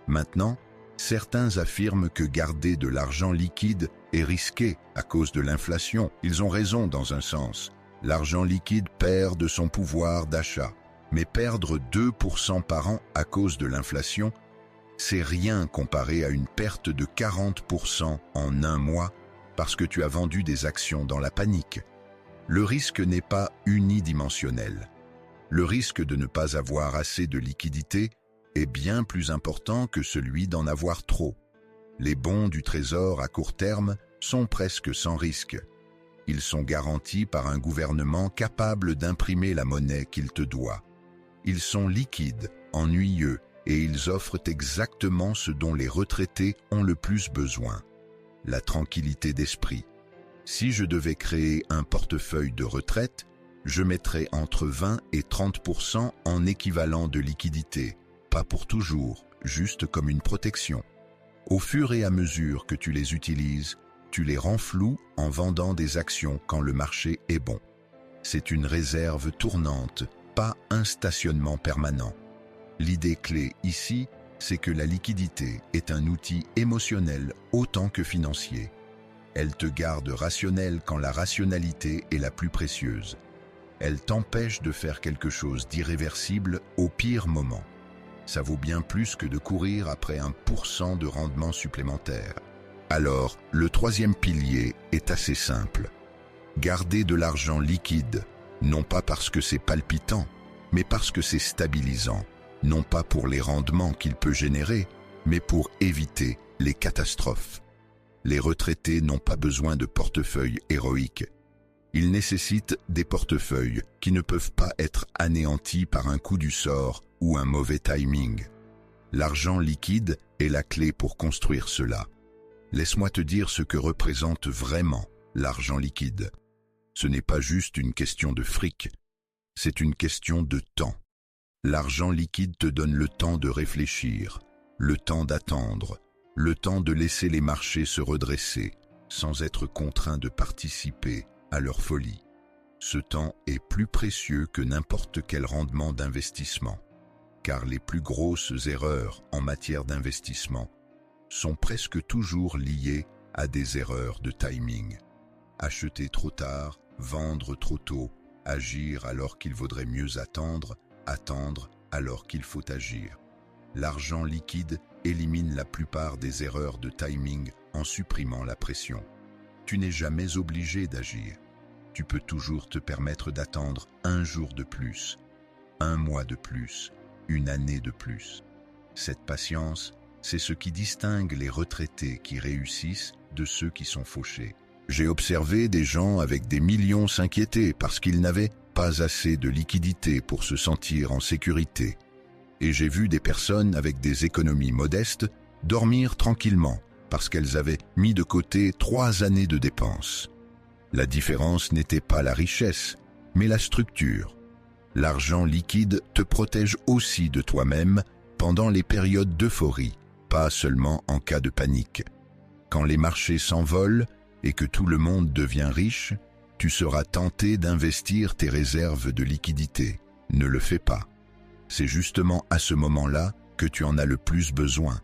Maintenant, certains affirment que garder de l'argent liquide est risqué à cause de l'inflation. Ils ont raison dans un sens. L'argent liquide perd de son pouvoir d'achat. Mais perdre 2% par an à cause de l'inflation, c'est rien comparé à une perte de 40% en un mois parce que tu as vendu des actions dans la panique. Le risque n'est pas unidimensionnel. Le risque de ne pas avoir assez de liquidité est bien plus important que celui d'en avoir trop. Les bons du Trésor à court terme sont presque sans risque. Ils sont garantis par un gouvernement capable d'imprimer la monnaie qu'il te doit. Ils sont liquides, ennuyeux, et ils offrent exactement ce dont les retraités ont le plus besoin: la tranquillité d'esprit. Si je devais créer un portefeuille de retraite, je mettrais entre 20 et 30% en équivalent de liquidité, pas pour toujours, juste comme une protection. Au fur et à mesure que tu les utilises, tu les rends flous en vendant des actions quand le marché est bon. C'est une réserve tournante, pas un stationnement permanent. L'idée clé ici, c'est que la liquidité est un outil émotionnel autant que financier. Elle te garde rationnel quand la rationalité est la plus précieuse. Elle t'empêche de faire quelque chose d'irréversible au pire moment. Ça vaut bien plus que de courir après 1% de rendement supplémentaire. Alors, le troisième pilier est assez simple. Garder de l'argent liquide, non pas parce que c'est palpitant, mais parce que c'est stabilisant. Non pas pour les rendements qu'il peut générer, mais pour éviter les catastrophes. Les retraités n'ont pas besoin de portefeuilles héroïques. Ils nécessitent des portefeuilles qui ne peuvent pas être anéantis par un coup du sort ou un mauvais timing. L'argent liquide est la clé pour construire cela. Laisse-moi te dire ce que représente vraiment l'argent liquide. Ce n'est pas juste une question de fric, c'est une question de temps. L'argent liquide te donne le temps de réfléchir, le temps d'attendre, le temps de laisser les marchés se redresser, sans être contraint de participer à leur folie. Ce temps est plus précieux que n'importe quel rendement d'investissement, car les plus grosses erreurs en matière d'investissement sont presque toujours liées à des erreurs de timing. Acheter trop tard, vendre trop tôt, agir alors qu'il vaudrait mieux attendre alors qu'il faut agir. L'argent liquide élimine la plupart des erreurs de timing en supprimant la pression. Tu n'es jamais obligé d'agir. Tu peux toujours te permettre d'attendre un jour de plus, un mois de plus, une année de plus. Cette patience, c'est ce qui distingue les retraités qui réussissent de ceux qui sont fauchés. J'ai observé des gens avec des millions s'inquiéter parce qu'ils n'avaient pas assez de liquidité pour se sentir en sécurité. Et j'ai vu des personnes avec des économies modestes dormir tranquillement parce qu'elles avaient mis de côté 3 années de dépenses. La différence n'était pas la richesse, mais la structure. L'argent liquide te protège aussi de toi-même pendant les périodes d'euphorie, pas seulement en cas de panique. Quand les marchés s'envolent et que tout le monde devient riche, tu seras tenté d'investir tes réserves de liquidité. Ne le fais pas. C'est justement à ce moment-là que tu en as le plus besoin.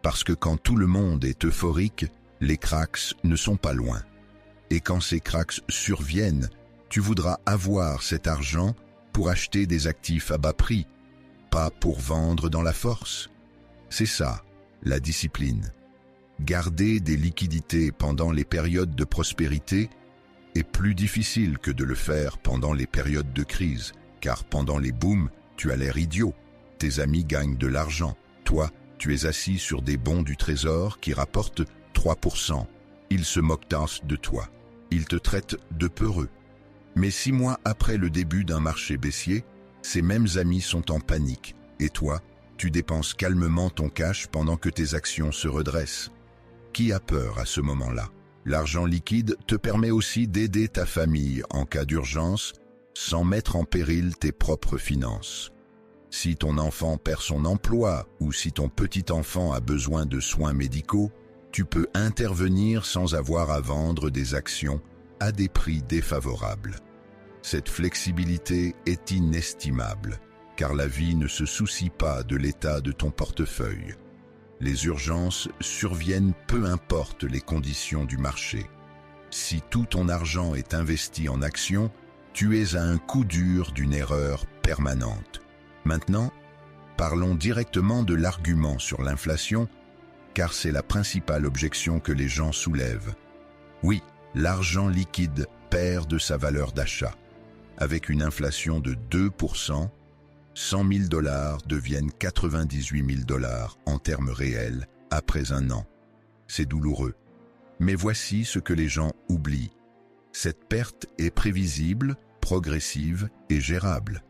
Parce que quand tout le monde est euphorique, les cracks ne sont pas loin. Et quand ces cracks surviennent, tu voudras avoir cet argent pour acheter des actifs à bas prix, pas pour vendre dans la force. C'est ça, la discipline. Garder des liquidités pendant les périodes de prospérité est plus difficile que de le faire pendant les périodes de crise, car pendant les booms, tu as l'air idiot. Tes amis gagnent de l'argent. Toi, tu es assis sur des bons du trésor qui rapportent 3%. Ils se moquent de toi. Ils te traitent de peureux. Mais 6 mois après le début d'un marché baissier, ces mêmes amis sont en panique. Et toi, tu dépenses calmement ton cash pendant que tes actions se redressent. Qui a peur à ce moment-là? L'argent liquide te permet aussi d'aider ta famille en cas d'urgence sans mettre en péril tes propres finances. Si ton enfant perd son emploi ou si ton petit-enfant a besoin de soins médicaux, tu peux intervenir sans avoir à vendre des actions à des prix défavorables. Cette flexibilité est inestimable, car la vie ne se soucie pas de l'état de ton portefeuille. Les urgences surviennent peu importe les conditions du marché. Si tout ton argent est investi en actions, tu es à un coup dur d'une erreur permanente. Maintenant, parlons directement de l'argument sur l'inflation, car c'est la principale objection que les gens soulèvent. Oui, l'argent liquide perd de sa valeur d'achat. Avec une inflation de 2%, 100 000 $ deviennent 98 000 $ en termes réels après un an. C'est douloureux. Mais voici ce que les gens oublient. Cette perte est prévisible, progressive et gérable.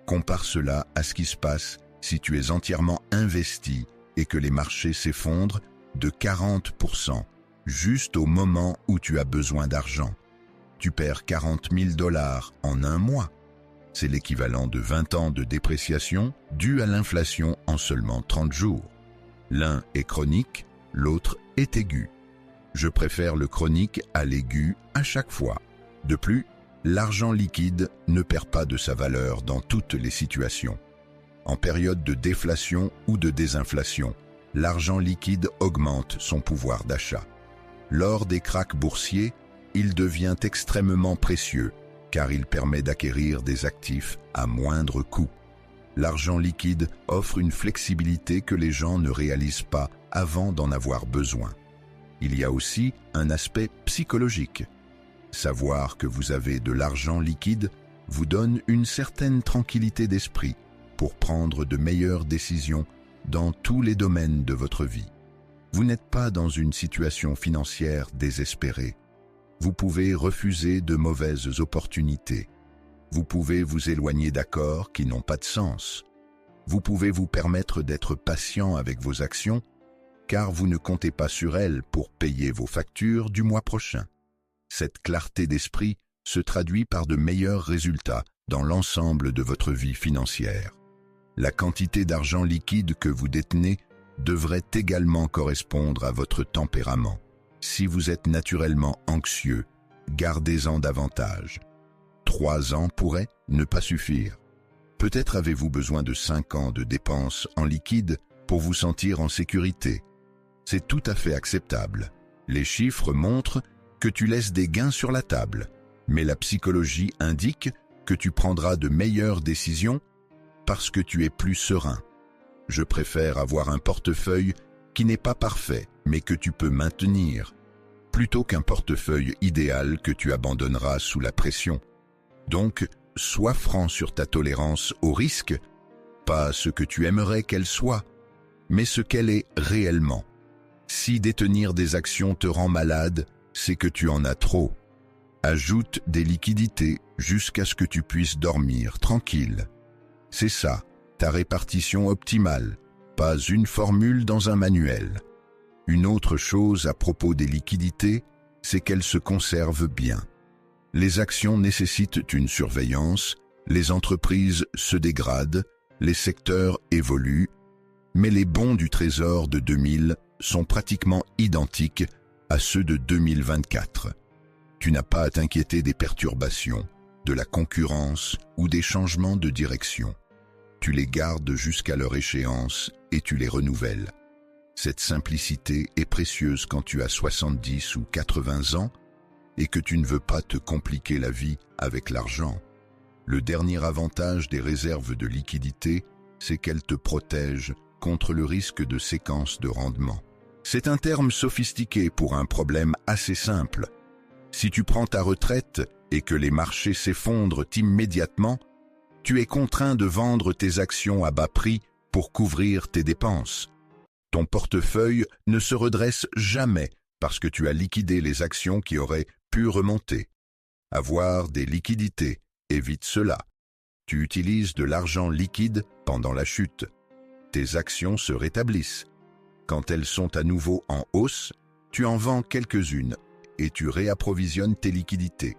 Compare cela à ce qui se passe si tu es entièrement investi et que les marchés s'effondrent de 40%, juste au moment où tu as besoin d'argent. Tu perds 40 000 $ en un mois. C'est l'équivalent de 20 ans de dépréciation due à l'inflation en seulement 30 jours. L'un est chronique, l'autre est aigu. Je préfère le chronique à l'aigu à chaque fois. De plus, l'argent liquide ne perd pas de sa valeur dans toutes les situations. En période de déflation ou de désinflation, l'argent liquide augmente son pouvoir d'achat. Lors des cracks boursiers, il devient extrêmement précieux, car il permet d'acquérir des actifs à moindre coût. L'argent liquide offre une flexibilité que les gens ne réalisent pas avant d'en avoir besoin. Il y a aussi un aspect psychologique. Savoir que vous avez de l'argent liquide vous donne une certaine tranquillité d'esprit pour prendre de meilleures décisions dans tous les domaines de votre vie. Vous n'êtes pas dans une situation financière désespérée. Vous pouvez refuser de mauvaises opportunités. Vous pouvez vous éloigner d'accords qui n'ont pas de sens. Vous pouvez vous permettre d'être patient avec vos actions, car vous ne comptez pas sur elles pour payer vos factures du mois prochain. Cette clarté d'esprit se traduit par de meilleurs résultats dans l'ensemble de votre vie financière. La quantité d'argent liquide que vous détenez devrait également correspondre à votre tempérament. Si vous êtes naturellement anxieux, gardez-en davantage. 3 ans pourraient ne pas suffire. Peut-être avez-vous besoin de 5 ans de dépenses en liquide pour vous sentir en sécurité. C'est tout à fait acceptable. Les chiffres montrent que tu laisses des gains sur la table, mais la psychologie indique que tu prendras de meilleures décisions parce que tu es plus serein. Je préfère avoir un portefeuille qui n'est pas parfait, mais que tu peux maintenir, plutôt qu'un portefeuille idéal que tu abandonneras sous la pression. Donc, sois franc sur ta tolérance au risque, pas ce que tu aimerais qu'elle soit, mais ce qu'elle est réellement. Si détenir des actions te rend malade, c'est que tu en as trop. Ajoute des liquidités jusqu'à ce que tu puisses dormir tranquille. C'est ça, ta répartition optimale, pas une formule dans un manuel. Une autre chose à propos des liquidités, c'est qu'elles se conservent bien. Les actions nécessitent une surveillance, les entreprises se dégradent, les secteurs évoluent, mais les bons du Trésor de 2000 sont pratiquement identiques à ceux de 2024. Tu n'as pas à t'inquiéter des perturbations, de la concurrence ou des changements de direction. Tu les gardes jusqu'à leur échéance et tu les renouvelles. Cette simplicité est précieuse quand tu as 70 ou 80 ans et que tu ne veux pas te compliquer la vie avec l'argent. Le dernier avantage des réserves de liquidité, c'est qu'elles te protègent contre le risque de séquence de rendement. C'est un terme sophistiqué pour un problème assez simple. Si tu prends ta retraite et que les marchés s'effondrent immédiatement, tu es contraint de vendre tes actions à bas prix pour couvrir tes dépenses. Ton portefeuille ne se redresse jamais parce que tu as liquidé les actions qui auraient pu remonter. Avoir des liquidités évite cela. Tu utilises de l'argent liquide pendant la chute. Tes actions se rétablissent. Quand elles sont à nouveau en hausse, tu en vends quelques-unes et tu réapprovisionnes tes liquidités.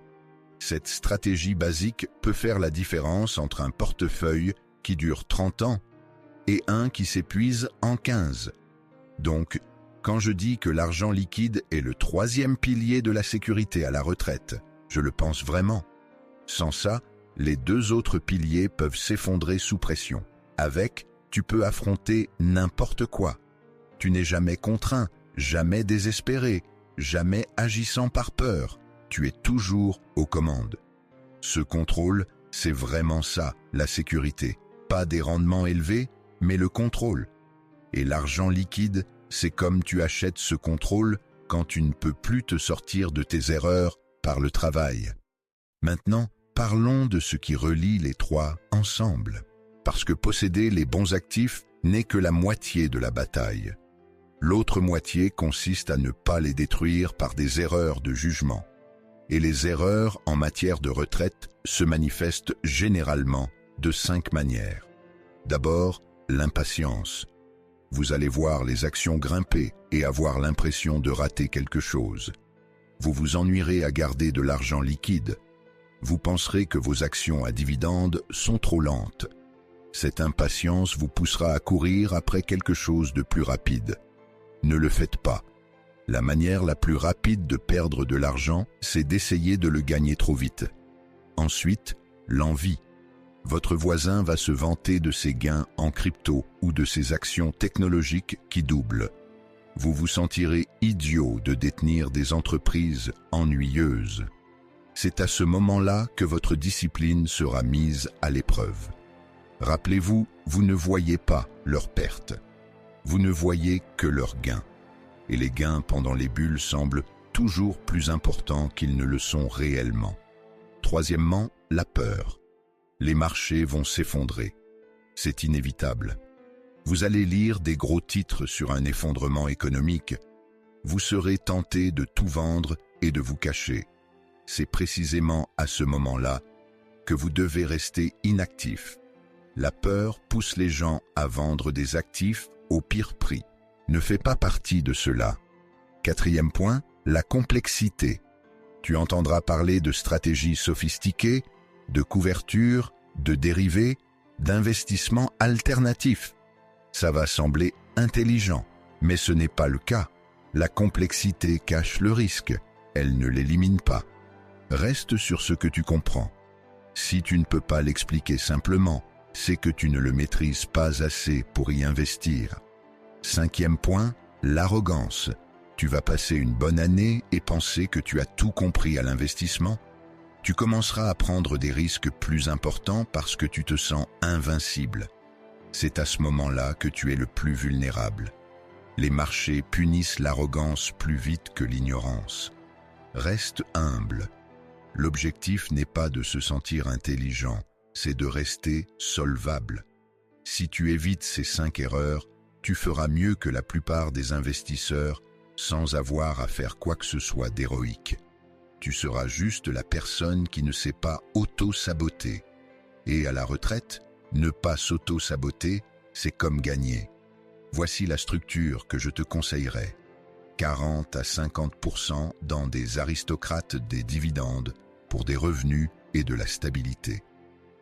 Cette stratégie basique peut faire la différence entre un portefeuille qui dure 30 ans et un qui s'épuise en 15. Donc, quand je dis que l'argent liquide est le troisième pilier de la sécurité à la retraite, je le pense vraiment. Sans ça, les deux autres piliers peuvent s'effondrer sous pression. Avec, tu peux affronter n'importe quoi. Tu n'es jamais contraint, jamais désespéré, jamais agissant par peur. Tu es toujours aux commandes. Ce contrôle, c'est vraiment ça, la sécurité. Pas des rendements élevés, mais le contrôle. Et l'argent liquide, c'est comme tu achètes ce contrôle quand tu ne peux plus te sortir de tes erreurs par le travail. Maintenant, parlons de ce qui relie les trois ensemble. Parce que posséder les bons actifs n'est que la moitié de la bataille. L'autre moitié consiste à ne pas les détruire par des erreurs de jugement. Et les erreurs en matière de retraite se manifestent généralement de 5 manières. D'abord, l'impatience. Vous allez voir les actions grimper et avoir l'impression de rater quelque chose. Vous vous ennuierez à garder de l'argent liquide. Vous penserez que vos actions à dividendes sont trop lentes. Cette impatience vous poussera à courir après quelque chose de plus rapide. Ne le faites pas. La manière la plus rapide de perdre de l'argent, c'est d'essayer de le gagner trop vite. Ensuite, l'envie. Votre voisin va se vanter de ses gains en crypto ou de ses actions technologiques qui doublent. Vous vous sentirez idiot de détenir des entreprises ennuyeuses. C'est à ce moment-là que votre discipline sera mise à l'épreuve. Rappelez-vous, vous ne voyez pas leurs pertes. Vous ne voyez que leurs gains. Et les gains pendant les bulles semblent toujours plus importants qu'ils ne le sont réellement. Troisièmement, la peur. Les marchés vont s'effondrer. C'est inévitable. Vous allez lire des gros titres sur un effondrement économique. Vous serez tenté de tout vendre et de vous cacher. C'est précisément à ce moment-là que vous devez rester inactif. La peur pousse les gens à vendre des actifs au pire prix. Ne fais pas partie de cela. Quatrième point, la complexité. Tu entendras parler de stratégies sophistiquées, de couverture, de dérivés, d'investissements alternatifs. Ça va sembler intelligent, mais ce n'est pas le cas. La complexité cache le risque, elle ne l'élimine pas. Reste sur ce que tu comprends. Si tu ne peux pas l'expliquer simplement, c'est que tu ne le maîtrises pas assez pour y investir. Cinquième point, l'arrogance. Tu vas passer une bonne année et penser que tu as tout compris à l'investissement. Tu commenceras à prendre des risques plus importants parce que tu te sens invincible. C'est à ce moment-là que tu es le plus vulnérable. Les marchés punissent l'arrogance plus vite que l'ignorance. Reste humble. L'objectif n'est pas de se sentir intelligent, c'est de rester solvable. Si tu évites ces 5 erreurs, tu feras mieux que la plupart des investisseurs sans avoir à faire quoi que ce soit d'héroïque. Tu seras juste la personne qui ne sait pas auto-saboter. Et à la retraite, ne pas s'auto-saboter, c'est comme gagner. Voici la structure que je te conseillerais. 40 à 50% dans des aristocrates des dividendes pour des revenus et de la stabilité.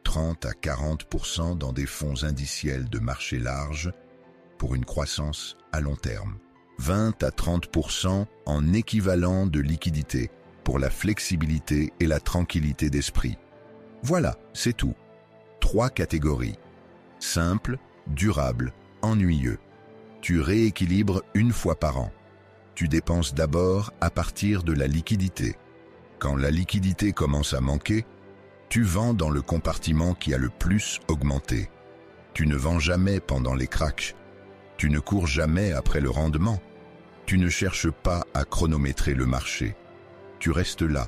30 à 40% dans des fonds indiciels de marché large pour une croissance à long terme. 20 à 30% en équivalent de liquidité pour la flexibilité et la tranquillité d'esprit. Voilà, c'est tout. 3 catégories. Simple, durable, ennuyeux. Tu rééquilibres une fois par an. Tu dépenses d'abord à partir de la liquidité. Quand la liquidité commence à manquer, tu vends dans le compartiment qui a le plus augmenté. Tu ne vends jamais pendant les cracks. Tu ne cours jamais après le rendement. Tu ne cherches pas à chronométrer le marché. Tu restes là,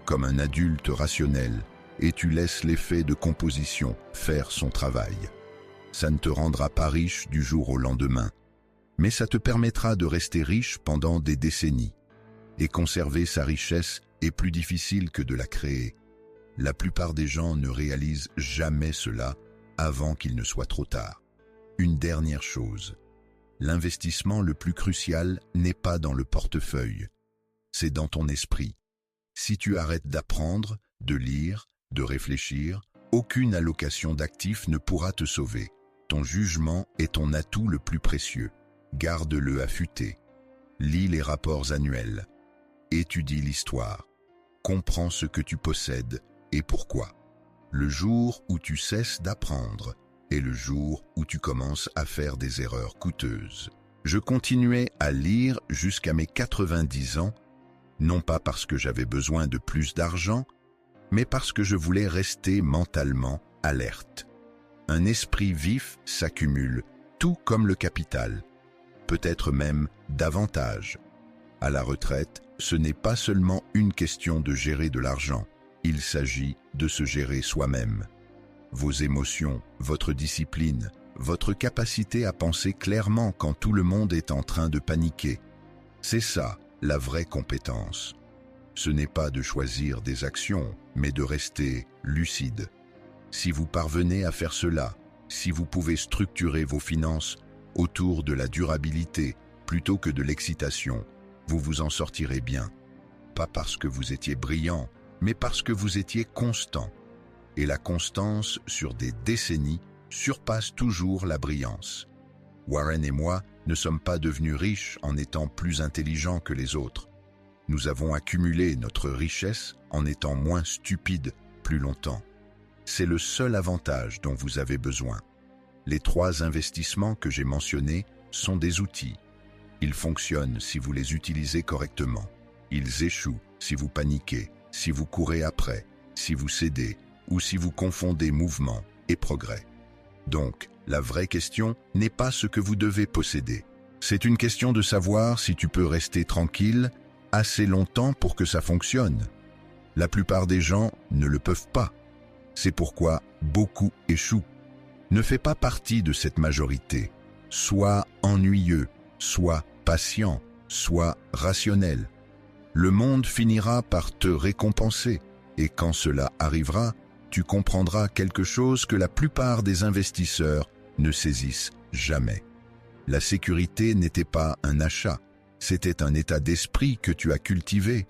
comme un adulte rationnel, et tu laisses l'effet de composition faire son travail. Ça ne te rendra pas riche du jour au lendemain, mais ça te permettra de rester riche pendant des décennies. Et conserver sa richesse est plus difficile que de la créer. La plupart des gens ne réalisent jamais cela avant qu'il ne soit trop tard. Une dernière chose, l'investissement le plus crucial n'est pas dans le portefeuille, c'est dans ton esprit. Si tu arrêtes d'apprendre, de lire, de réfléchir, aucune allocation d'actifs ne pourra te sauver. Ton jugement est ton atout le plus précieux. Garde-le affûté. Lis les rapports annuels. Étudie l'histoire. Comprends ce que tu possèdes et pourquoi. Le jour où tu cesses d'apprendre est le jour où tu commences à faire des erreurs coûteuses. Je continuais à lire jusqu'à mes 90 ans, non pas parce que j'avais besoin de plus d'argent, mais parce que je voulais rester mentalement alerte. Un esprit vif s'accumule, tout comme le capital, peut-être même davantage. À la retraite, ce n'est pas seulement une question de gérer de l'argent, il s'agit de se gérer soi-même. Vos émotions, votre discipline, votre capacité à penser clairement quand tout le monde est en train de paniquer. C'est ça, la vraie compétence. Ce n'est pas de choisir des actions, mais de rester lucide. Si vous parvenez à faire cela, si vous pouvez structurer vos finances autour de la durabilité plutôt que de l'excitation, vous vous en sortirez bien. Pas parce que vous étiez brillant, mais parce que vous étiez constant. Et la constance sur des décennies surpasse toujours la brillance. Warren et moi ne sommes pas devenus riches en étant plus intelligents que les autres. Nous avons accumulé notre richesse en étant moins stupides plus longtemps. C'est le seul avantage dont vous avez besoin. Les 3 investissements que j'ai mentionnés sont des outils. Ils fonctionnent si vous les utilisez correctement. Ils échouent si vous paniquez, si vous courez après, si vous cédez ou si vous confondez mouvement et progrès. Donc, la vraie question n'est pas ce que vous devez posséder. C'est une question de savoir si tu peux rester tranquille assez longtemps pour que ça fonctionne. La plupart des gens ne le peuvent pas. C'est pourquoi beaucoup échouent. Ne fais pas partie de cette majorité. Sois ennuyeux, sois patient, sois rationnel. Le monde finira par te récompenser et quand cela arrivera, tu comprendras quelque chose que la plupart des investisseurs ne saisissent jamais. La sécurité n'était pas un achat, c'était un état d'esprit que tu as cultivé.